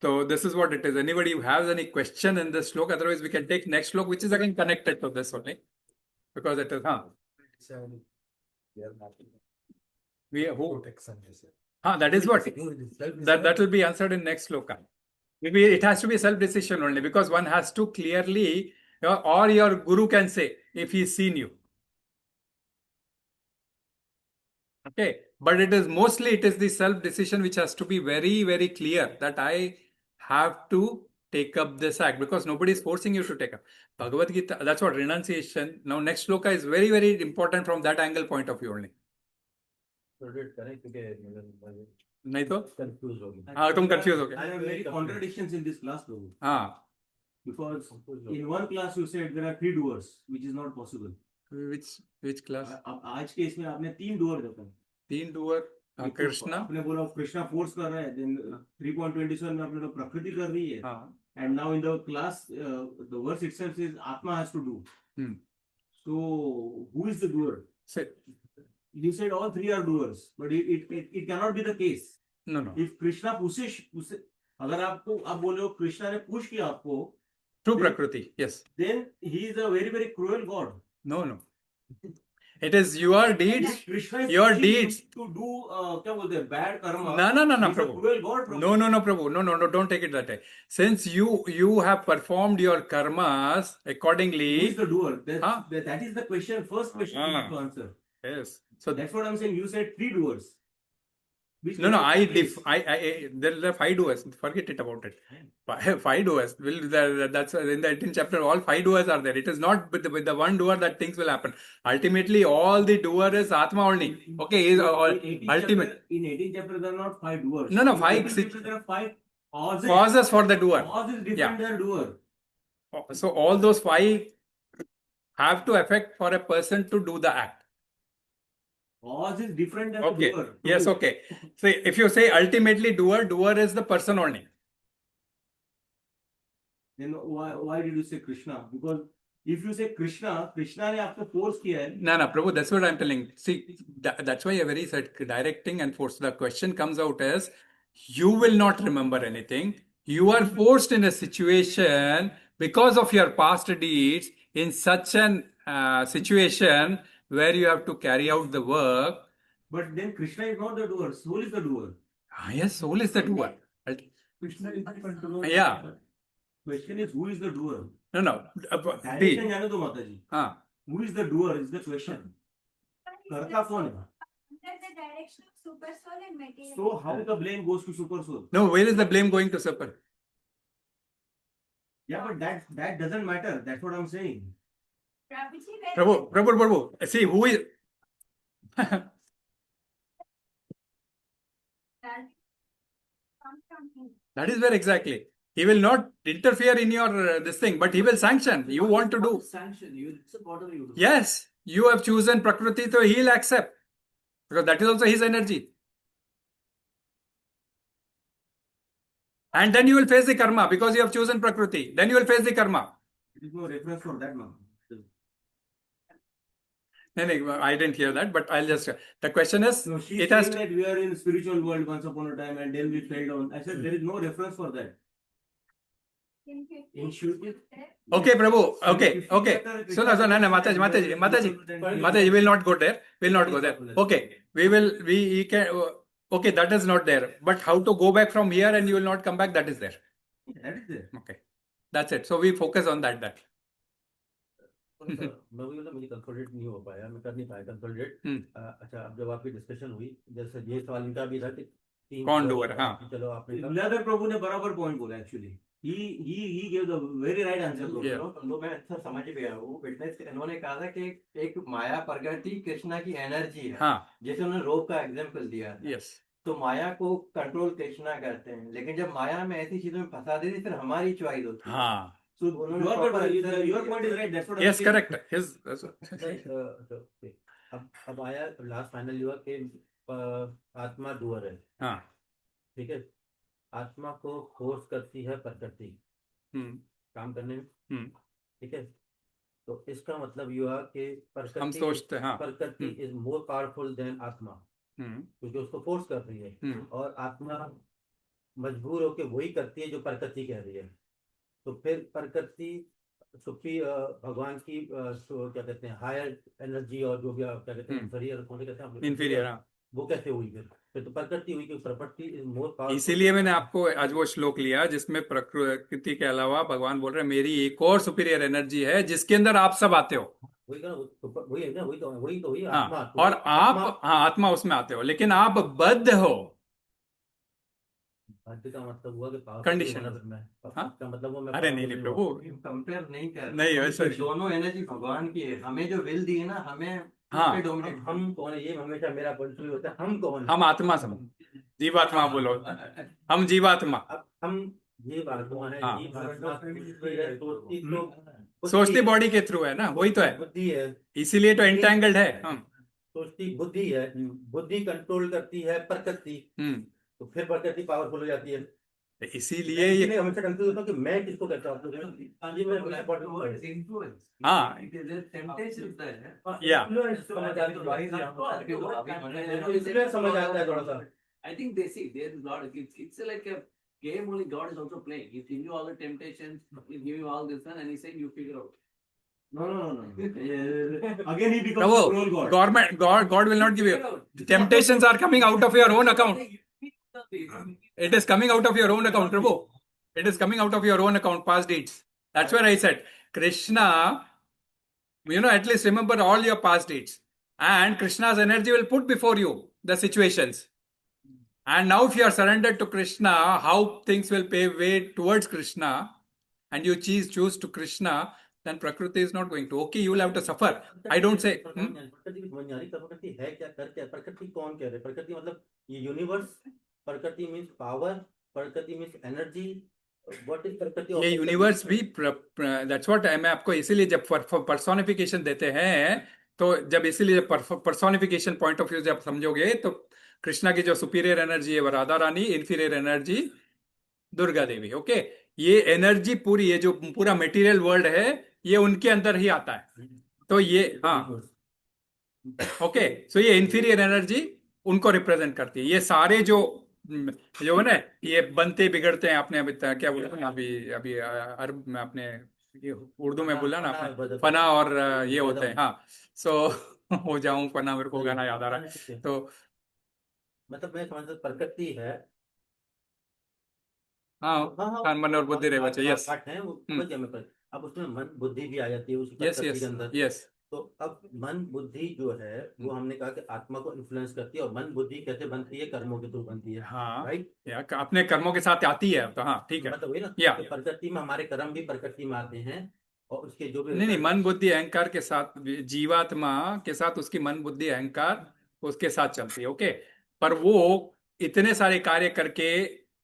A: So this is what it is. Anybody who has any question in this slok, otherwise we can take next slok, which is again connected to this only. Because it is, that is what? That will be answered in next sloka. Maybe it has to be self-decision only, because one has to clearly, or your guru can say, if he's seen you. Okay, but it is the self-decision which has to be very, very clear that I have to take up this act, because nobody is forcing you to take up. Bhagavad Gita, that's what renunciation. Now next sloka is very, very important from that angle point of view only. नहीं तो
E: confused हो गए.
A: हाँ तुम confused हो गए.
F: I have many contradictions in this class, Prabhu. Because in one class you said there are 3 doers, which is not possible.
A: Which class?
F: आज के इसमें आपने 3 doer बताए.
A: 3 doer. कृष्णा.
F: आपने बोला कृष्णा force कर रहा है. Then 3.27 में आपने तो प्रकृति कर रही है. And now in the class, the verse itself says Atma has to do. So who is the doer? You said all 3 are doers, but it cannot be the case.
A: No.
F: If Krishna pushes, अगर आपको आप बोले हो कृष्णा ने push किया आपको,
A: through prakriti, yes.
F: Then he is a very, very cruel God.
A: No. It is your deeds.
F: Krishna is
A: your deeds
F: to do क्या बोलते हैं bad karma.
A: No,
F: He's a
A: Prabhu.
F: cruel God, Prabhu.
A: No, Prabhu. No, don't take it that way. Since you have performed your karmas accordingly.
F: Who is the doer? That is the question. First question you need to answer.
A: Yes. So
F: that's what I'm saying. You said 3 doers.
A: No, there are 5 doers. Forget it about it. 5 doers. That's in the 18th chapter. All 5 doers are there. It is not with the one doer that things will happen. Ultimately, all the doer is Atma only. Okay, is ultimate.
F: In 18th chapter, there are not 5 doers.
A: No, 5.
F: There are 5
A: causes for the doer.
F: Cause is different than doer.
A: So all those 5 have to affect for a person to do the act.
F: Cause is different than the doer.
A: Yes, okay. So if you say ultimately doer is the person only.
F: Then why did you say Krishna? Because if you say Krishna ने आपको force किया है.
A: No, Prabhu, that's what I'm telling. See, that's why I very said directing and force. The question comes out as you will not remember anything. You are forced in a situation because of your past deeds in such an situation where you have to carry out the work.
F: But then Krishna is not the doer, soul is the doer.
A: Yes, soul is the doer.
F: Krishna is the controller.
A: Yeah.
F: Question is, who is the doer?
A: No.
F: Direction जाने दो माताजी.
A: हाँ.
F: Who is the doer is the question. करता कौन है?
D: Under the direction of super soul and material.
F: So how the blame goes to super soul?
A: No, where is the blame going to super?
F: Yeah, but that doesn't matter. That's what I'm saying.
A: Prabhu. See, who is... That is where exactly. He will not interfere in your this thing, but he will sanction. You want to do.
G: Sanction. You support or you do.
A: Yes, you have chosen Prakriti, so he'll accept. Because that is also his energy. And then you will face the karma because you have chosen Prakriti. Then you will face the karma.
F: There is no reference for that, ma'am.
A: No, I didn't hear that, but I'll just... The question is...
F: No, she's
A: it has
F: saying that we are in spiritual world once upon a time and then we fell down. I said there is no reference for that. In Shruti.
A: Okay, Prabhu. Okay. So, no, Mataji, will not go there. Will not go there. Okay. We can... Okay, that is not there. But how to go back from here and you will not come back, that is there.
F: That is there.
A: Okay. That's it. So, we focus on that.
E: मैं वही मुझे consolidate नहीं हो पाया, मैं कर नहीं पाया कंसोलिडेट। अच्छा, अब जब आपकी डिस्कशन हुई, जैसे ये सवाल इनका भी था कि
A: कौन डूअर? हाँ,
E: चलो आपने
F: लीलाधर प्रभु ने बराबर पॉइंट बोला actually. he gave the very right answer.
B: तो मैं अच्छा समझ गया हूँ। विटनेस इन्होंने कहा था कि एक माया प्रकृति कृष्णा की एनर्जी है।
A: हाँ,
B: जैसे उन्होंने रोप का एग्जांपल दिया।
A: यस।
B: तो माया को कंट्रोल कृष्णा करते हैं, लेकिन जब माया में ऐसी चीजों में फंसा देती फिर हमारी चॉइस होती है।
A: हाँ,
F: So your point is right. That's what.
A: yes, correct.
E: अब आया लास्ट फाइनल युवा के आत्मा डूअर है।
A: हाँ,
E: ठीक है, आत्मा को फोर्स करती है प्रकृति काम करने में। ठीक है, तो इसका मतलब युवा के
A: हम सोचते हैं
E: प्रकृति इज मोर पावरफुल देन आत्मा, क्योंकि उसको फोर्स कर रही है और आत्मा मजबूर होकर वही करती है जो प्रकृति कह रही है। तो फिर प्रकृति सुप्री भगवान की क्या कहते हैं हायर एनर्जी और जो भी आप क्या कहते हैं इंफीरियर कौन से कहते हैं
A: इंफीरियर,
E: वो कैसे हुई? फिर तो प्रकृति हुई कि प्रकृति इज मोर पावरफुल।
A: इसीलिए मैंने आपको आज वो श्लोक लिया जिसमें प्रकृति के अलावा भगवान बोल रहे हैं मेरी एक और सुपीरियर एनर्जी है जिसके अंदर आप सब आते हो।
E: वही है ना, वही तो हुई
A: हाँ,
E: आत्मा।
A: और आप आत्मा उसमें आते हो, लेकिन आप बद्ध हो।
E: का मतलब हुआ कि
A: कंडीशन
E: का मतलब वो
A: अरे नहीं प्रभु,
B: कंपेयर नहीं कर
A: नहीं वैसे
B: दोनों एनर्जी भगवान की है। हमें जो विल दी है ना, हमें
A: हाँ,
E: हम कौन है? ये हमेशा मेरा पॉइंट होता है, हम कौन है?
A: हम आत्मा समझ, जीवात्मा बोलो, हम जीवात्मा।
E: अब हम जीवात्मा है।
A: हाँ,
E: तो
A: सोचती बॉडी के थ्रू है ना, वही तो है,
E: बुद्धि है,
A: इसीलिए तो एंटेंगल्ड है।
E: सोचती बुद्धि है, बुद्धि कंट्रोल करती है प्रकृति, तो फिर प्रकृति पावरफुल हो जाती है।
A: इसीलिए ये
E: हमेशा कंफ्यूज होता हूं कि मैं किसको कहता हूं।
A: हाँ, या
E: समझ आता है थोड़ा सा।
G: I think they see there is God. It's like a game only God is also playing. He's giving you all the temptations, he's giving you all this one, and he's saying you figure out.
F: No. Again he becomes a cruel God.
A: God will not give you. Temptations are coming out of your own account. It is coming out of your own account, Prabhu. It is coming out of your own account, past deeds. That's where I said, Krishna, at least remember all your past deeds. And Krishna's energy will put before you the situations. And now if you are surrendered to Krishna, how things will pave way towards Krishna, and you choose to Krishna, then Prakriti is not going to. Okay, you will have to suffer. I don't say...
E: प्रकृति है क्या, कर क्या? प्रकृति कौन कह रहे? प्रकृति मतलब ये यूनिवर्स, प्रकृति मीन्स पावर, प्रकृति मीन्स एनर्जी। व्हाट इज प्रकृति?
A: ये यूनिवर्स भी दैट्स व्हाट मैं आपको इसीलिए जब पर्सोनिफिकेशन देते हैं, तो जब इसीलिए पर्सोनिफिकेशन पॉइंट ऑफ व्यू जब समझोगे, तो कृष्णा की जो सुपीरियर एनर्जी है वो Radha Rani, inferior energy Durga Devi. Okay, ये एनर्जी पूरी, ये जो पूरा मटेरियल वर्ल्ड है, ये उनके अंदर ही आता है। तो ये हाँ, ओके, सो ये इन्फीरियर एनर्जी उनको रिप्रेजेंट करती है। ये सारे जो जो है ना, ये बनते बिगड़ते हैं, आपने अभी क्या बोला ना, अभी अभी अरब में आपने ये उर्दू में बोला ना आपने, फना और ये होते हैं, हाँ। सो हो जाऊं फना, मेरे को गाना याद आ रहा है। तो
E: मतलब मैं समझता प्रकृति है।
A: हाँ,
E: हाँ हाँ,
A: कान मन और बुद्धि रहे बच्चे, यस।
E: पाठ है वो समझ गया मैं अब उसमें मन बुद्धि भी आ जाती है उसी
A: यस
E: प्रकृति
A: यस
E: के अंदर।
A: यस।
E: तो अब मन बुद्धि जो है वो हमने कहा कि आत्मा को इन्फ्लुएंस करती है, और मन बुद्धि कैसे बनती है? कर्मों के थ्रू बनती है,
A: हाँ,
E: राइट?
A: या अपने कर्मों के साथ आती है, तो हाँ ठीक है।
E: मतलब वही ना,
A: या
E: तो प्रकृति में हमारे कर्म भी प्रकृति में आते हैं, और उसके जो भी
A: नहीं नहीं,
E: result-
A: मन बुद्धि अहंकार के साथ, जीवात्मा के साथ उसकी मन बुद्धि अहंकार उसके साथ चलती है, ओके। पर वो इतने सारे कार्य करके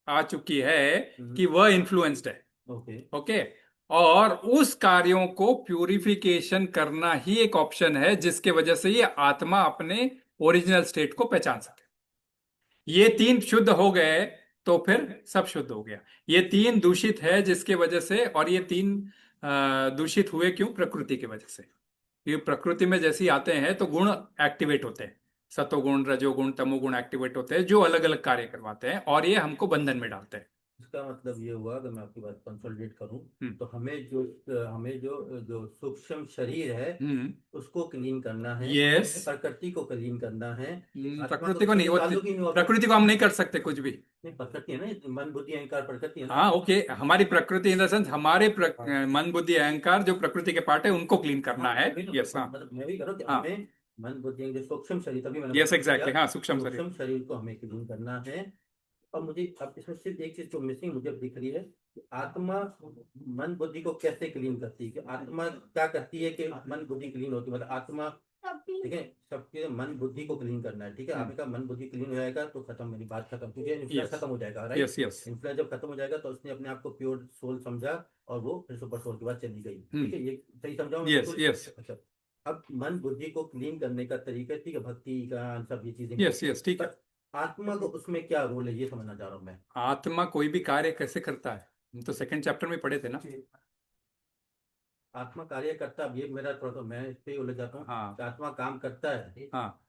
A: आ चुकी है कि वह इन्फ्लुएंस्ड है,
E: ओके।
A: ओके। और उस कार्यों को प्यूरिफिकेशन करना ही एक ऑप्शन है, जिसके वजह से ये आत्मा अपने ओरिजिनल स्टेट को पहचान सके। ये तीन शुद्ध हो गए तो फिर सब शुद्ध हो गया। ये तीन दूषित है जिसके वजह से, और ये तीन दूषित हुए क्यों? प्रकृति की वजह से। ये प्रकृति में जैसे ही आते हैं तो गुण एक्टिवेट होते हैं, सतोगुण रजोगुण तमोगुण एक्टिवेट होते हैं, जो अलग अलग कार्य करवाते हैं, और ये हमको बंधन में डालते हैं।
E: इसका मतलब ये हुआ, अगर मैं आपकी बात कंसोलिडेट करूं,
A: हम्म।
E: तो हमें जो सूक्ष्म शरीर है उसको क्लीन करना है,
A: यस।
E: प्रकृति को क्लीन करना है। आत्मा
A: प्रकृति को नहीं,
E: कभी ताल्लुक ही नहीं हुआ।
A: प्रकृति को हम नहीं कर सकते कुछ भी।
E: नहीं, प्रकृति है ना, मन बुद्धि अहंकार प्रकृति है ना।
A: हाँ ओके, हमारी प्रकृति इन द सेंस हमारे मन बुद्धि अहंकार जो प्रकृति के पार्ट है उनको क्लीन करना है।
E: तभी तो
A: यस, हाँ
E: मतलब मैं भी कह रहा हूं कि
A: हाँ,
E: हमें मन बुद्धि जो सूक्ष्म शरीर, तभी मैंने
A: यस
E: बोला
A: एग्जैक्टली,
E: किया,
A: हाँ सूक्ष्म शरीर।
E: सूक्ष्म शरीर को हमें क्लीन करना है। और मुझे अब इसमें सिर्फ एक चीज जो मिसिंग मुझे अब दिख रही है कि आत्मा मन बुद्धि को कैसे क्लीन करती है, कि आत्मा क्या करती है कि मन बुद्धि क्लीन होती है, मतलब आत्मा, ठीक है, सबके मन बुद्धि को क्लीन करना है, ठीक है। आपने कहा मन बुद्धि क्लीन हो जाएगा तो खत्म, मेरी बात खत्म, क्योंकि इन्फ्लुएंस
A: Yes.
E: खत्म हो जाएगा,
A: यस
E: राइट?
A: यस।
E: इन्फ्लुएंस जब खत्म हो जाएगा तो उसने अपने आप को प्योर सोल समझा, और वो फिर सुपर सोल के बाद चली गई, ठीक है। ये सही समझाऊं मैं?
A: यस
E: बिल्कुल?
A: यस
E: अच्छा, अब मन बुद्धि को क्लीन करने का तरीका, ठीक है, भक्ति का सब ये चीजें,
A: यस यस, ठीक है।
E: पर आत्मा को उसमें क्या रोल है, ये समझना चाह रहा हूँ मैं।
A: आत्मा कोई भी कार्य कैसे करता है, हम तो सेकंड चैप्टर में पढ़े थे ना।
E: आत्मा कार्य करता, अब ये मेरा थोड़ा सा मैं इस पे उलझ जाता हूँ।
A: हाँ
E: कि आत्मा काम करता है,
A: हाँ,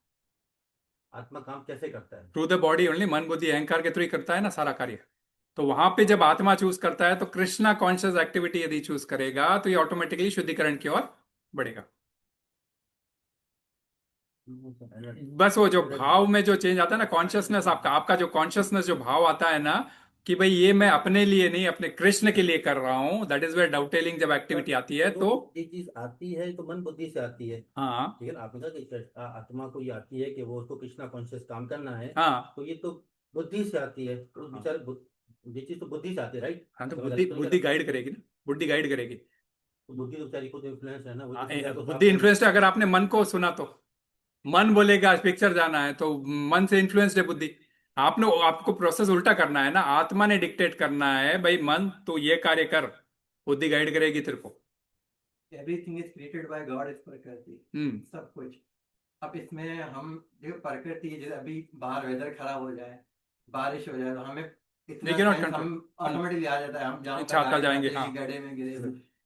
E: आत्मा काम कैसे करता है?
A: थ्रू द बॉडी ओनली, मन बुद्धि अहंकार के थ्रू ही करता है ना सारा कार्य। तो वहां पे जब आत्मा चूज करता है तो कृष्णा कॉन्शियस एक्टिविटी यदि चूज करेगा तो ये ऑटोमेटिकली शुद्धिकरण की ओर बढ़ेगा। बस वो जो भाव में जो चेंज आता है ना, कॉन्शियसनेस, आपका आपका जो कॉन्शियसनेस जो भाव आता है ना, कि भाई ये मैं अपने लिए नहीं अपने कृष्ण के लिए कर रहा हूँ, दैट इज वेयर डाउटेलिंग जब एक्टिविटी आती है तो।
E: ये चीज आती है तो मन बुद्धि से आती है,
A: हाँ
E: ठीक है ना। आपने कहा कि आत्मा को ये आती है कि वो उसको कृष्णा कॉन्शियस काम करना है,
A: हाँ
E: तो ये तो बुद्धि से आती है, तो बेचारे ये चीज तो बुद्धि से आती है, राइट?
A: हाँ, तो
E: मैं
A: बुद्धि
E: गलत तो नहीं
A: बुद्धि
E: कह रहा?
A: गाइड करेगी ना, बुद्धि गाइड करेगी।
E: तो बुद्धि तो बेचारी खुद इन्फ्लुएंस है ना, वो तो सीधा तो
A: बुद्धि इन्फ्लुएंस्ड है, अगर आपने मन को सुना तो मन बोलेगा पिक्चर जाना है, तो मन से इन्फ्लुएंस्ड है बुद्धि। आपने आपको प्रोसेस उल्टा करना है ना, आत्मा ने डिक्टेट करना है भाई मन तो ये कार्य कर, बुद्धि गाइड करेगी तेरे को।
B: Everything is created by God, is प्रकृति, सब कुछ। अब इसमें हम देखो प्रकृति, जैसे अभी बाहर वेदर खराब हो जाए, बारिश हो जाए, तो हमें इतना सेंस हम ऑटोमेटिकली आ जाता है, हम जहाँ
A: जाएंगे,
B: गड्ढे में गिरे।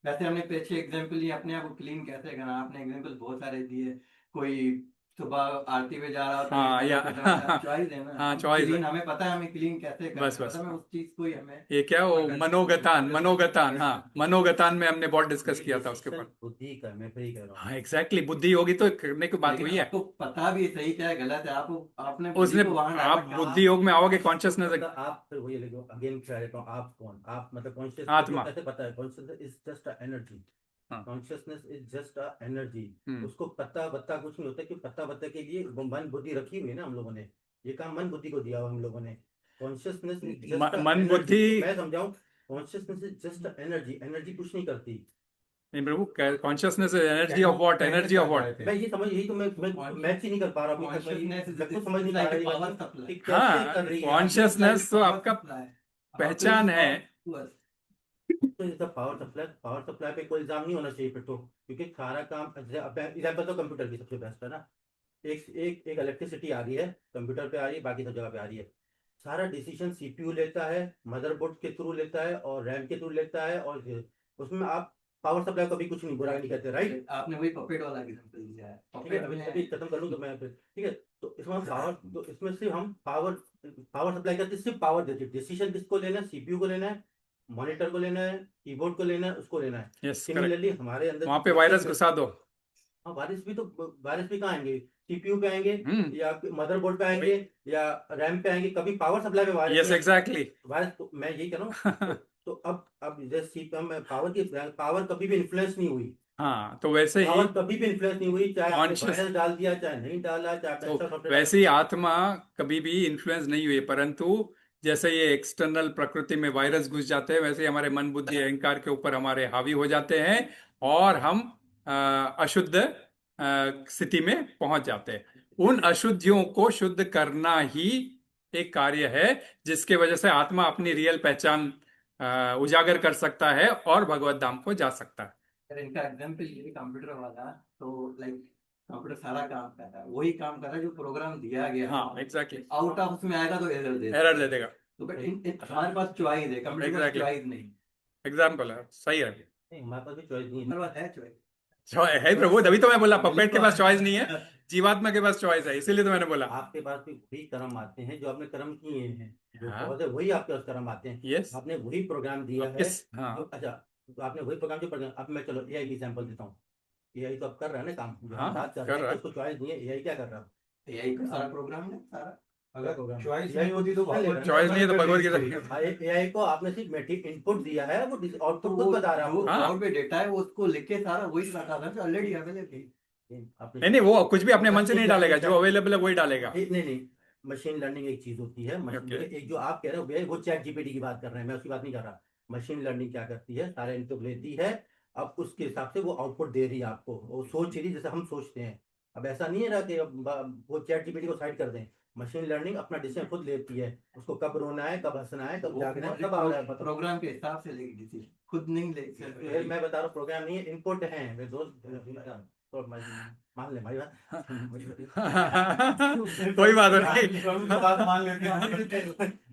B: वैसे हमने पीछे एग्जाम्पल लिए अपने आप को क्लीन कैसे करना, आपने एग्जाम्पल बहुत सारे दिए। कोई सुबह आरती में जा रहा होता
A: हाँ,
B: है,
A: या
B: चॉइस है ना,
A: हाँ चॉइस है।
B: हमें पता है हमें क्लीन कैसे करना
A: बस
B: है,
A: बस,
B: पता है उस चीज को ही हमें।
A: ये क्या वो मनोगतान, हाँ मनोगतान में हमने बहुत डिस्कस किया था उसके ऊपर।
E: बुद्धि का मैं फिर ही कह रहा हूँ।
A: हाँ एग्जैक्टली, बुद्धि होगी तो करने की बात
B: लेकिन
A: हुई है।
B: आपको पता भी सही क्या है गलत है, आपने
A: उसने
B: बुद्धि को वहां डाला
A: आप
B: कहाँ?
A: बुद्धि योग में आओगे, कॉन्शियसनेस
E: मतलब आप फिर वही लिखो अगेन, कह देता हूँ, आप कौन? आप मतलब कॉन्शियस
A: आत्मा।
E: कैसे पता है? Consciousness is just a energy,
A: हाँ।
E: Consciousness is just a energy. उसको पता बता कुछ नहीं होता, कि पता बता के लिए वो मन बुद्धि रखी हुई है ना हम लोगों ने, ये काम मन बुद्धि को दिया हुआ हम लोगों ने। कॉन्शियसनेस इज जस्ट
A: मन बुद्धि,
E: मैं समझाऊं, consciousness is just energy, energy कुछ नहीं करती।
A: नहीं प्रभु, consciousness energy of what, energy of what.
E: मैं ये समझ, यही तो मैं मैच ही नहीं कर पा रहा हूँ, मैं समझ नहीं पा रहा ये कैसे
A: हाँ,
E: कर रही है।
A: कॉन्शियसनेस तो आपका पहचान है।
E: तो इसका पावर सप्लाई पे कोई इल्जाम नहीं होना चाहिए फिर तो, क्योंकि सारा काम एग्जाम्पल तो कंप्यूटर की सबसे बेस्ट है ना। एक इलेक्ट्रिसिटी आ रही है, कंप्यूटर पे आ रही है, बाकी सब जगह पे आ रही है। सारा डिसीजन सीपीयू लेता है, मदरबोर्ड के थ्रू लेता है, और रैम के थ्रू लेता है, और उसमें आप पावर सप्लाई कभी कुछ नहीं, बुरा नहीं कहते, राइट?
B: आपने वही पपेट वाला एग्जांपल दिया है।
E: ठीक है, अभी खत्म कर लूँ तो मैं ठीक है। तो इसमें हम पावर, तो इसमें से हम पावर सप्लाई करते, सिर्फ पावर देते। डिसीजन किसको लेना है? सीपीयू को लेना है, मॉनिटर को लेना है, कीबोर्ड को लेना है, उसको लेना है।
A: यस,
E: सिमिलरली हमारे अंदर
A: वहां पे वायरस घुसा दो।
E: हाँ, वायरस भी कहाँ आएंगे? सीपीयू पे आएंगे, या मदरबोर्ड पे आएंगे, या रैम पे आएंगे, कभी पावर सप्लाई में वायरस।
A: Yes, exactly.
E: वायरस तो मैं यही कह रहा हूँ। तो अब जैसे सीपीयू में पावर कभी भी इन्फ्लुएंस नहीं हुई।
A: हाँ, तो वैसे ही
E: पावर कभी भी इन्फ्लुएंस नहीं हुई, चाहे आपने
A: Conscious-
E: वायरस डाल दिया चाहे नहीं डाला, चाहे
A: तो
E: एक्स्ट्रा सॉफ्टवेयर
A: वैसे ही आत्मा कभी भी इन्फ्लुएंस नहीं हुई, परंतु जैसे ये एक्सटर्नल प्रकृति में वायरस घुस जाते हैं, वैसे ही हमारे मन बुद्धि अहंकार के ऊपर हमारे हावी हो जाते हैं और हम अशुद्ध स्थिति में पहुंच जाते हैं। उन अशुद्धियों को शुद्ध करना ही एक कार्य है, जिसके वजह से आत्मा अपनी रियल पहचान उजागर कर सकता है और भगवत धाम को जा सकता है।
B: अगर इनका एग्जाम्पल ये कंप्यूटर वाला, तो लाइक कंप्यूटर सारा काम कर रहा है, वही काम कर रहा है जो प्रोग्राम दिया गया।
A: हाँ, एग्जैक्टली।
B: आउट ऑफ उसमें आएगा तो एरर
A: दे देगा।
B: तो बट हमारे पास चॉइस है, कंप्यूटर के पास
A: Exactly.
B: चॉइस नहीं।
A: एग्जाम्पल है, सही है।
E: नहीं, हमारे पास भी चॉइस नहीं है।
B: हमारे पास है चॉइस।
A: है प्रभु, तभी तो मैं बोला पपेट के पास चॉइस नहीं है, जीवात्मा के पास चॉइस है, इसीलिए तो मैंने बोला।
E: आपके पास भी वही कर्म आते हैं जो आपने कर्म किए हैं, जो
A: हाँ।
E: पौधे वही आपके पास कर्म आते हैं।
A: यस,
E: आपने वही प्रोग्राम दिया है।
A: हाँ,
E: अच्छा, तो आपने वही प्रोग्राम जो अब मैं चलो एआई की एग्जांपल देता हूँ। एआई तो अब कर रहा है ना काम, जो
A: हाँ,
E: हम बात कर
A: कर
E: रहे
A: रहा
E: हैं,
A: है।
E: उसको चॉइस नहीं है। एआई क्या कर रहा है?
B: एआई का सारा प्रोग्राम है सारा।
E: अगर
F: चॉइस नहीं होती तो
A: चॉइस नहीं है तो भगवत गीता।
E: एआई को आपने सिर्फ इनपुट दिया है, वो आउटपुट खुद बता रहा है आपको।
A: हाँ।
B: और भी डेटा है वो उसको लिख के सारा वही बता रहा है, ऑलरेडी अवेलेबल।
A: नहीं, वो कुछ भी अपने मन से नहीं डालेगा, जो अवेलेबल है वही डालेगा।
E: नहीं, मशीन लर्निंग एक चीज होती है। एक जो आप कह रहे हो वो चैट जीपीटी की बात कर रहे हैं, मैं उसकी बात नहीं कर रहा। मशीन लर्निंग क्या करती है? सारे इनपुट लेती है, अब उसके हिसाब से वो आउटपुट दे रही है आपको। वो सोच रही जैसे हम सोचते हैं। अब ऐसा नहीं है ना कि वो चैट जीपीटी को साइड कर दें। मशीन लर्निंग अपना डिसीजन खुद लेती है, उसको कब रोना है, कब हंसना है, कब जागना है, सब आ रहा है पता।
B: प्रोग्राम के हिसाब से लेगी डिसीजन, खुद नहीं ले।
E: मैं बता रहा हूँ, प्रोग्राम नहीं है, इनपुट है। मेरे दोस्त तो मान ले भाई
A: कोई बात नहीं,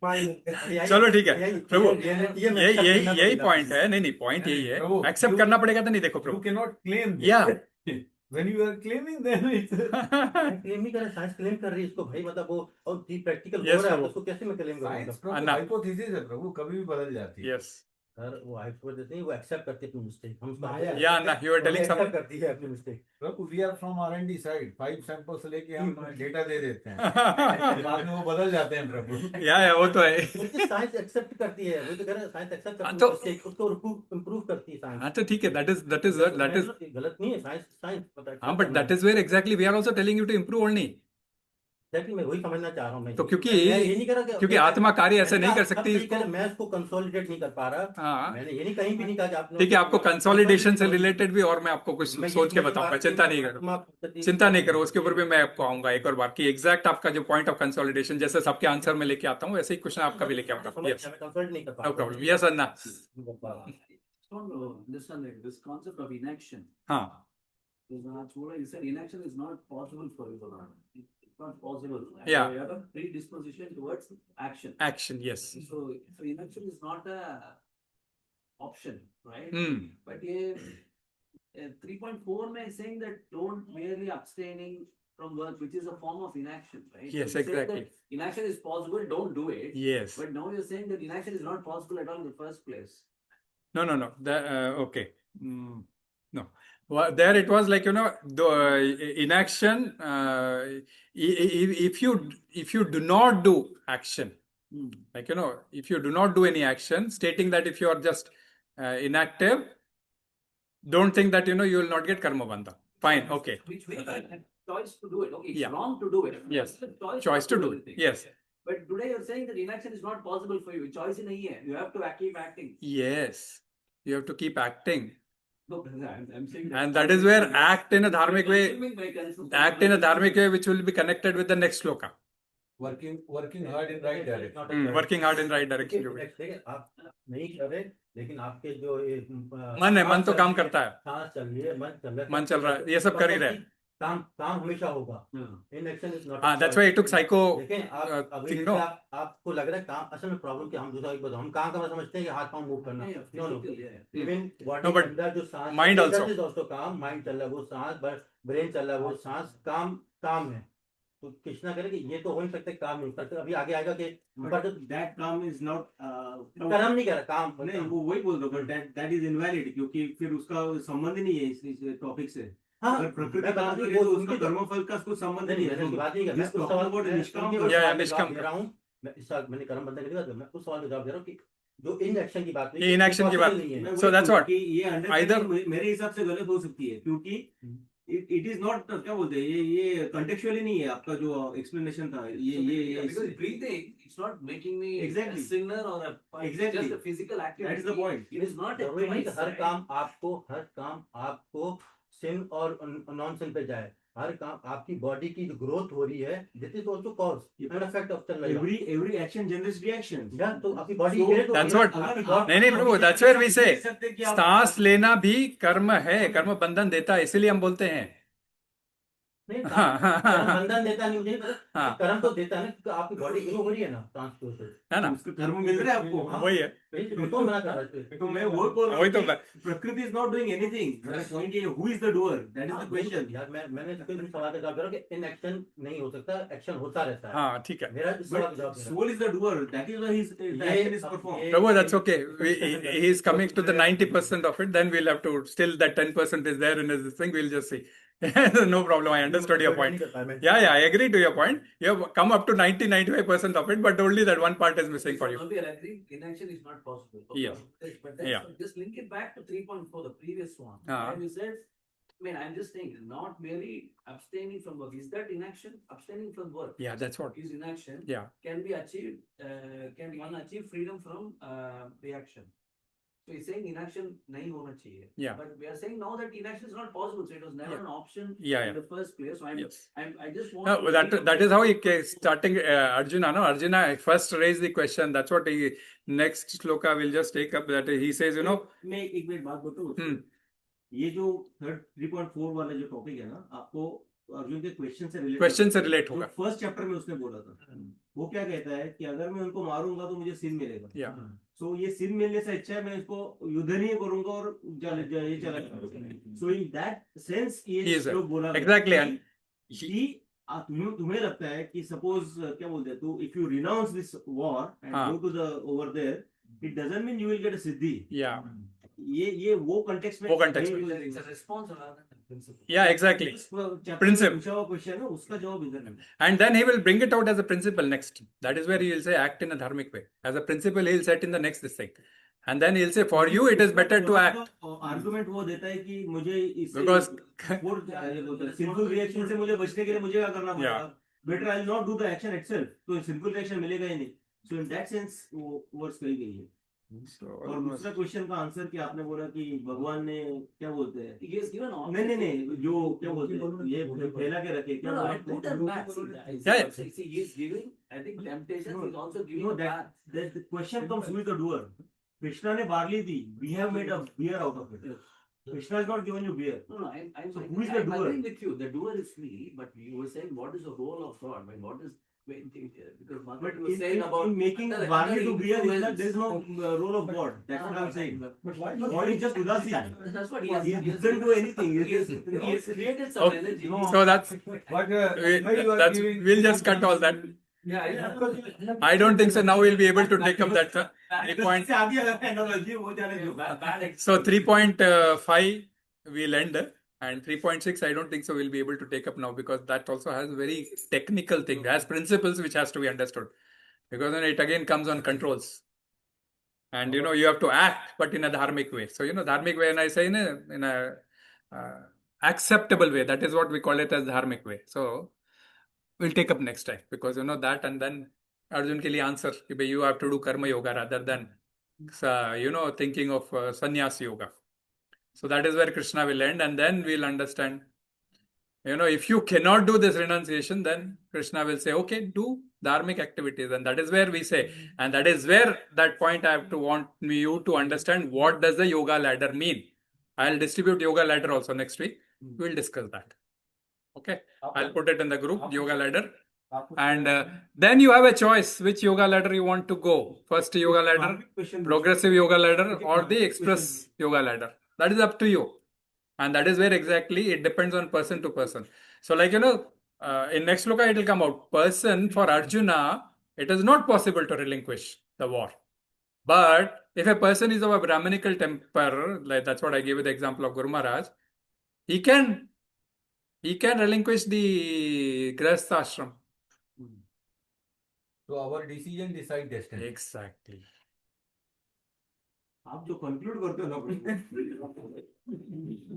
E: मान लेते।
A: चलो ठीक है प्रभु, यही पॉइंट है। नहीं, पॉइंट यही है, एक्सेप्ट करना पड़ेगा। तो नहीं, देखो
F: You
A: Prabhu,
F: cannot claim this.
A: या
F: When you are claiming, then it's
E: claim ही कर, साइंस क्लेम कर रही है इसको भाई, मतलब वो और प्रैक्टिकल
A: Yes,
E: हो रहा है,
A: प्रभु।
E: उसको कैसे मैं क्लेम करूंगा?
F: science from
A: Anna.
F: hypothesis है प्रभु, कभी भी बदल जाती है।
A: यस,
E: सर वो हाइपोथेसिस नहीं, वो एक्सेप्ट करती है अपनी मिस्टेक। हम उसको
F: माया।
A: या ना, you are telling
E: accept
A: something.
E: करती है अपनी mistake.
F: Prabhu, we are from R&D side, 5 samples लेके हम डेटा दे देते हैं, बाद में वो बदल जाते हैं प्रभु।
A: या वो तो है।
E: साइंस एक्सेप्ट करती है, वो तो कह रहा है साइंस एक्सेप्ट करती
A: तो-
E: है मिस्टेक, उसको इम्प्रूव करती है साइंस।
A: हाँ, तो ठीक है, दैट इज
E: गलत नहीं है साइंस, साइंस पता।
A: हाँ, but that is where exactly we are also telling you to improve only.
E: Exactly मैं वही समझना चाह रहा हूँ। मैं
A: तो क्योंकि
E: मैं ये नहीं कह रहा
A: क्योंकि आत्मा कार्य ऐसे नहीं कर सकती
E: इसको, मैं उसको कंसोलिडेट नहीं कर पा रहा।
A: हाँ,
E: मैंने ये नहीं कहीं भी नहीं कहा कि आपने
A: ठीक है, आपको कंसोलिडेशन से रिलेटेड भी और मैं आपको कुछ सोच के बताऊंगा, चिंता नहीं करो, चिंता नहीं करो, उसके ऊपर भी मैं आपको आऊंगा एक और बार की एग्जैक्ट आपका जो पॉइंट ऑफ कंसोलिडेशन, जैसे सबके आंसर में लेके आता हूँ, वैसे ही क्वेश्चन आपका भी लेके आऊंगा। यस,
E: कंसोलिडेट नहीं कर पा
A: नो
E: रहा।
A: Problem. Yes Anna.
G: don't understand like this concept of inaction.
A: हाँ,
G: Because you said inaction is not possible for you, Lord. It's not possible.
A: Yeah.
G: You have a predisposition towards action.
A: action, yes.
G: So inaction is not a option, right?
A: Hmm.
G: But ये 3.4 में is saying that don't merely abstaining from work, which is a form of inaction, right?
A: Yes,
G: So you said
A: exactly.
G: that inaction is possible, don't do it.
A: Yes.
G: But now you're saying that inaction is not possible at all in the first place.
A: No. Okay. No. Well, there it was like, the inaction. If you do not do action, like, if you do not do any action, stating that if you are just inactive, don't think that, you will not get karma bandha. Fine. Okay.
G: Which way? Choice to do it. Okay, it's
A: Yeah.
G: wrong to do it.
A: Yes.
G: But choice
A: Choice
G: not
A: to do it.
G: anything.
A: Yes.
G: But today you're saying that inaction is not possible for you. Choice in a year. You have to keep acting.
A: Yes. You have to keep acting.
G: No, I'm saying that.
A: And that is where act in a dharmic way,
G: Consuming my concern.
A: act in a dharmic way, which will be connected with the next shloka.
F: Working hard in right direction.
A: Working hard in right direction.
E: देखिए, आप नहीं कर रहे, लेकिन आपके जो
A: मन है, मन तो काम करता है,
E: सांस चल रही है, मन चल रहा है,
A: मन चल रहा है, ये सब कर ही रहे हैं।
E: काम हमेशा होगा, inaction is not.
A: That's why I took psycho
E: देखें आप अभी
A: thing, no?
E: आपको लग रहा है काम, असल में प्रॉब्लम क्या, हम दूसरा एक बताओ, हम काम करना समझते हैं कि हाथ पांव मूव करना, नो नो, इवन बॉडी के
A: but
E: अंदर जो सांस,
A: mind also.
E: इज आल्सो काम, माइंड चल रहा है वो सांस, ब्रेन चल रहा है वो सांस, काम है। तो कृष्णा कह रहे कि ये तो हो नहीं सकते, काम नहीं करते, अभी आगे आएगा कि
F: But that काम is not
E: कर्म नहीं कर रहा, काम
F: नहीं, वो वही बोल दो, but that is invalid, क्योंकि फिर उसका संबंध ही नहीं है इस टॉपिक से।
E: हाँ,
F: अगर प्रकृति
E: मैं
F: काम
E: बता
F: करे
E: दूं,
F: तो
E: वो
F: उसका
E: उनकी
F: कर्मफल का कोई संबंध नहीं है।
E: नहीं, बात नहीं कर, मैं
F: This
E: उस
F: talking
E: सवाल
F: about
E: मैं
F: निष्काम
E: उस
F: कर्म।
A: या,
E: सवाल का
A: निष्काम
E: जवाब दे रहा हूँ, मैं इस सवाल मैंने कर्म बंद कर दिया, मैं उस सवाल का जवाब दे रहा हूँ कि जो इनएक्शन की बात हुई,
A: ये inaction की बात-
E: possible नहीं है।
A: So that's what?
F: कि ये
A: Either-
F: अंडरस्टैंडिंग मेरे हिसाब से गलत हो सकती है, क्योंकि इट इज नॉट, क्या बोलते हैं, ये कंटेक्चुअली नहीं है आपका जो एक्सप्लेनेशन था, ये
G: because breathing, it's not making me
F: Exactly.
G: a sinner or a
F: Exactly.
G: just a physical activity.
F: That is the point.
G: It is not a
E: जरूरी नहीं कि
G: choice,
E: हर
G: right?
E: काम आपको सिन और नॉन सिन पे जाए, हर काम आपकी बॉडी की जो ग्रोथ हो रही है, this is also cause and effect of चल रहा है।
F: Every action generates reaction.
E: या तो आपकी बॉडी
F: So,
E: ग्रोथ हो
A: that's
E: रही है,
A: what-
E: आपकी body-
A: नहीं प्रभु, that's where we say,
F: सकते कि आप-
A: सांस लेना भी कर्म है, कर्म बंधन देता है, इसीलिए हम बोलते हैं।
E: नहीं,
A: हाँ,
E: कर्म बंधन देता नहीं, मुझे नहीं पता,
A: हाँ।
E: कर्म तो देता है ना, क्योंकि आपकी बॉडी ग्रो हो रही है ना ट्रांसपोर्ट से,
A: है ना?
F: उसके कर्म मिल रहे हैं आपको।
A: वही है।
E: तो कौन मना कर रहा है इस पे?
F: तो मैं वो बोल रहा
A: वही
F: हूँ
A: तो
F: कि प्रकृति इज नॉट डूइंग एनीथिंग। मेरा पॉइंट ये है, who is the doer, that is the question.
E: यार मैंने कोई भी सवाल का जवाब दे रहा हूँ कि इनएक्शन नहीं हो सकता, एक्शन होता रहता है।
A: हाँ, ठीक है
E: मेरा इस सवाल का जवाब दे रहा हूँ।
F: Soul is the doer, that is why the action is perform.
A: Prabhu, that's okay. He is coming to the 90% of it, then we'll have to, still that 10% is there in this thing, we'll just see. No problem, I understood your point. Yeah, I agree to your point. You have come up to 90-95% of it, but only that one part is missing for you.
G: Earlier, I think inaction is not possible. Okay.
A: Yeah.
G: But then
A: Yeah.
G: just link it back to 3.4, the previous one.
A: Ah.
G: Where we said, I mean, I'm just saying, not merely abstaining from work. Is that inaction? Abstaining from work.
A: Yeah, that's what.
G: Is inaction.
A: Yeah.
G: Can be achieved, can one achieve freedom from reaction? So he's saying inaction nahi hona chahiye.
A: Yeah.
G: But we are saying now that inaction is not possible. So it was never
A: Yeah.
G: an option
A: Yeah,
G: in the first place. So
A: Yes.
G: I just want
A: No,
G: to
A: that is how he starting Arjuna. No, Arjuna first raised the question. That's what he next shloka will just take up. That he says, you know.
F: मैं एक minute बात बताऊं, ये जो 3.4 वाला जो topic है ना, आपको अर्जुन के क्वेश्चन से रिलेट होगा।
A: होगा।
F: फर्स्ट चैप्टर में उसने बोला था, वो क्या कहता है कि अगर मैं उनको मारूंगा तो मुझे सिन मिलेगा।
A: Yeah.
F: सो ये सिन मिलने से अच्छा है मैं इसको युद्ध नहीं करूंगा और ये चला। सो इन दैट सेंस ये
A: Yes, sir.
F: श्लोक बोला गया
A: Exactly,
F: कि-
A: and
F: कि तुम्हें लगता है कि सपोज क्या बोलते हैं, तो if you renounce this war and
A: हाँ.
F: Go to the over there, it doesn't mean you will get a siddhi.
A: Yeah.
F: ये वो context में
A: वो context में।
G: It's a response rather than a principle.
A: Yeah, exactly.
F: Chapter
A: Principle.
F: पूछा हुआ question है, उसका जवाब इधर है।
A: And then he will bring it out as a principle next. That is where he will say act in a dharmic way. As a principle, he will set in the next this thing. And then he'll say, for you, it is better to act.
F: Argument वो देता है कि मुझे इससे
A: Because
F: simple reaction से मुझे बचने के लिए मुझे क्या करना पड़ेगा, better I will not do the action itself, तो सिंपल रिएक्शन मिलेगा ही नहीं। सो इन दैट सेंस वो वर्ड्स कही गई है। और दूसरा क्वेश्चन का आंसर कि आपने बोला कि भगवान ने क्या बोलते हैं,
G: He has given all.
F: नहीं जो क्या बोलते हैं ये फैला के रखे, क्या
G: No, I
F: बोलते
G: put
F: हैं?
G: that back.
A: Yeah,
G: See, he is giving, I think temptation is also giving
F: No,
G: back.
F: that the question comes with the doer. Krishna ने barley the, we have made a beer out of it. Krishna has not given you beer.
G: No, I'm
F: So who is the
G: I'm
F: doer?
G: agreeing with you. The doer is me, but you were saying what is the role of God? But what is because
F: But
G: Margaret was saying about
F: in making
G: under
F: barley to beer,
G: influence.
F: there is no role of God. That's what I'm saying.
H: But why
F: God is just udasi.
G: That's what
F: He doesn't do anything.
G: He has created some
A: Okay.
G: energy.
A: So that's,
H: why you are
A: that's
H: giving-
A: we'll just cut all that.
G: Yeah,
A: I don't think so. Now we'll be able to take up that 3 point.
F: इससे आगे अगर analogy वो चले जो
G: bad
A: So 3.5 we'll end, and 3.6 I don't think so we'll be able to take up now, because that also has very technical thing, has principles which has to be understood, because then it again comes on controls, and you have to act, but in a dharmic way. So dharmic way, and I say in a acceptable way, that is what we call it as dharmic way. So we'll take up next time, because that, and then Arjun ke liye answer कि भाई you have to do karma yoga rather than thinking of sannyas yoga. So that is where Krishna will end, and then we'll understand. If you cannot do this renunciation, then Krishna will say, okay, do dharmic activities. And that is where we say, and that is where that point I have to want you to understand, what does the yoga ladder mean? I'll distribute yoga ladder also next week. We'll discuss that. Okay, I'll put it in the group, yoga ladder. And then you have a choice which yoga ladder you want to go. First yoga ladder, progressive yoga ladder, or the express yoga ladder. That is up to you. And that is where exactly it depends on person to person. So like, in next loka it will come out. Person for Arjuna, it is not possible to relinquish the war. But if a person is of a Brahminical temper, like that's what I gave you the example of Guru Maharaj, he can relinquish the Grihastha ashram.
H: So our decision decide destiny.
A: Exactly.
F: आप जो conclude करते हो ना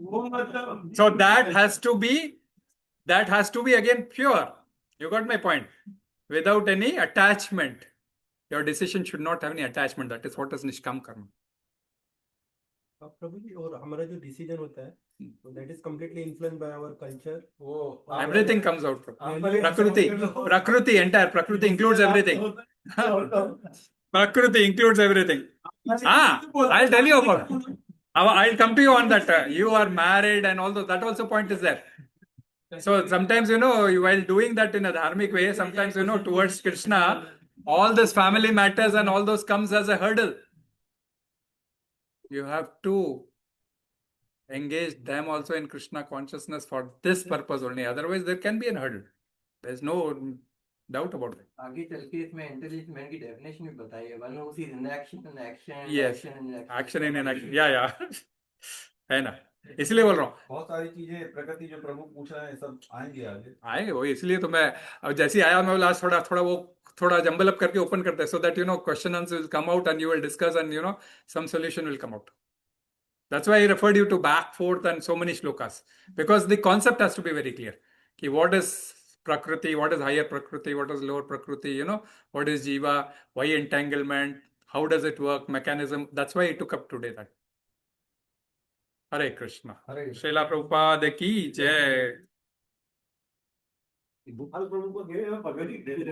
F: वो मतलब
A: So that has to be again pure. You got my point. Without any attachment. Your decision should not have any attachment. That is what is Nishkam Karma.
I: प्रभु जी और हमारा जो डिसीजन होता है that is completely influenced by our culture.
A: Everything comes out from Prakriti, entire Prakriti includes everything. Prakriti includes everything. I'll tell you about it. I'll come to you on that. You are married and all those. That also point is there. So sometimes, while doing that in a dharmic way, sometimes, towards Krishna, all this family matters and all those comes as a hurdle. You have to engage them also in Krishna consciousness for this purpose only. Otherwise, there can be a hurdle. There's no doubt about it.
B: आगे चल के इसमें intelligent man की definition भी बताइए. One who sees inaction in action,
A: Yes.
B: action in inaction.
A: Action in inaction. Yeah. है ना, इसलिए बोल रहा हूँ.
H: बहुत सारी चीजें प्रकृति जो प्रभु पूछ रहे हैं सब आएंगे
A: आएंगे वो, इसलिए तो मैं अब जैसे आया मैं लास्ट थोड़ा जंबल अप करके ओपन करते हैं, so that question answers will come out and you will discuss and some solution will come out. That's why I referred you to back, forth and so many shlokas, because the concept has to be very clear. Ki what is Prakriti, what is higher Prakriti, what is lower Prakriti, what is Jiva, why entanglement, how does it work, mechanism. That's why I took up today that. Hare Krishna. Srila Prabhupada ki jai.